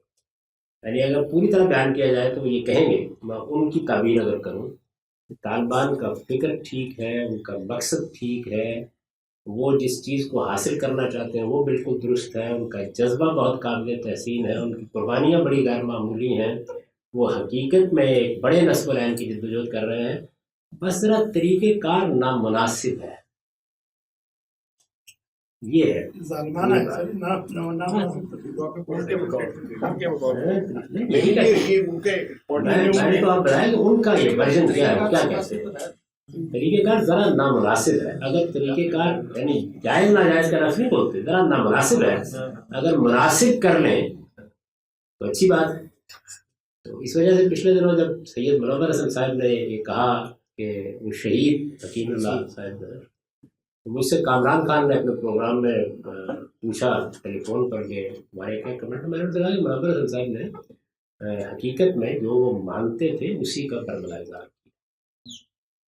یعنی اگر پوری طرح بیان کیا جائے تو وہ یہ کہیں گے، میں ان کی تعبیر اگر کروں، طالبان کا فکر ٹھیک ہے، ان کا مقصد ٹھیک ہے، وہ جس چیز کو حاصل کرنا چاہتے ہیں وہ بالکل درست ہے، ان کا جذبہ بہت قابل تحسین ہے، ان کی قربانیاں بڑی غیر معمولی ہیں، وہ حقیقت میں ایک بڑے نصب العین کی جدوجہد کر رہے ہیں. بس ذرا طریقہ کار نامناسب ہے. یہ ہے ظالمانہ ہے سر، میں نے تو آپ بتایا کہ ان کا یہ ورژن کیا ہے، کیا کہتے ہیں. طریقہ کار ذرا نامناسب ہے. اگر طریقہ کار یعنی جائز ناجائز کا لفظ نہیں بولتے، ذرا نامناسب ہے. اگر مناسب کر لیں تو اچھی بات ہے. تو اس وجہ سے پچھلے دنوں جب سید منور حسن صاحب نے یہ کہا کہ وہ شہید حکیم اللہ صاحب نے، مجھ سے کامران خان نے اپنے پروگرام میں پوچھا ٹیلی فون پر کہ ہمارے کیا کمنٹ. میں نے بتایا کہ منور حسن صاحب نے حقیقت میں جو وہ مانتے تھے اسی کا کربلا اظہار کیا،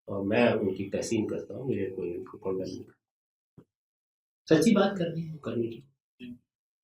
اور میں ان کی تحسین کرتا ہوں. مجھے کوئی ان کو کنڈم نہیں، سچی بات کرنی ہے کرنی چاہیے.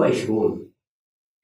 20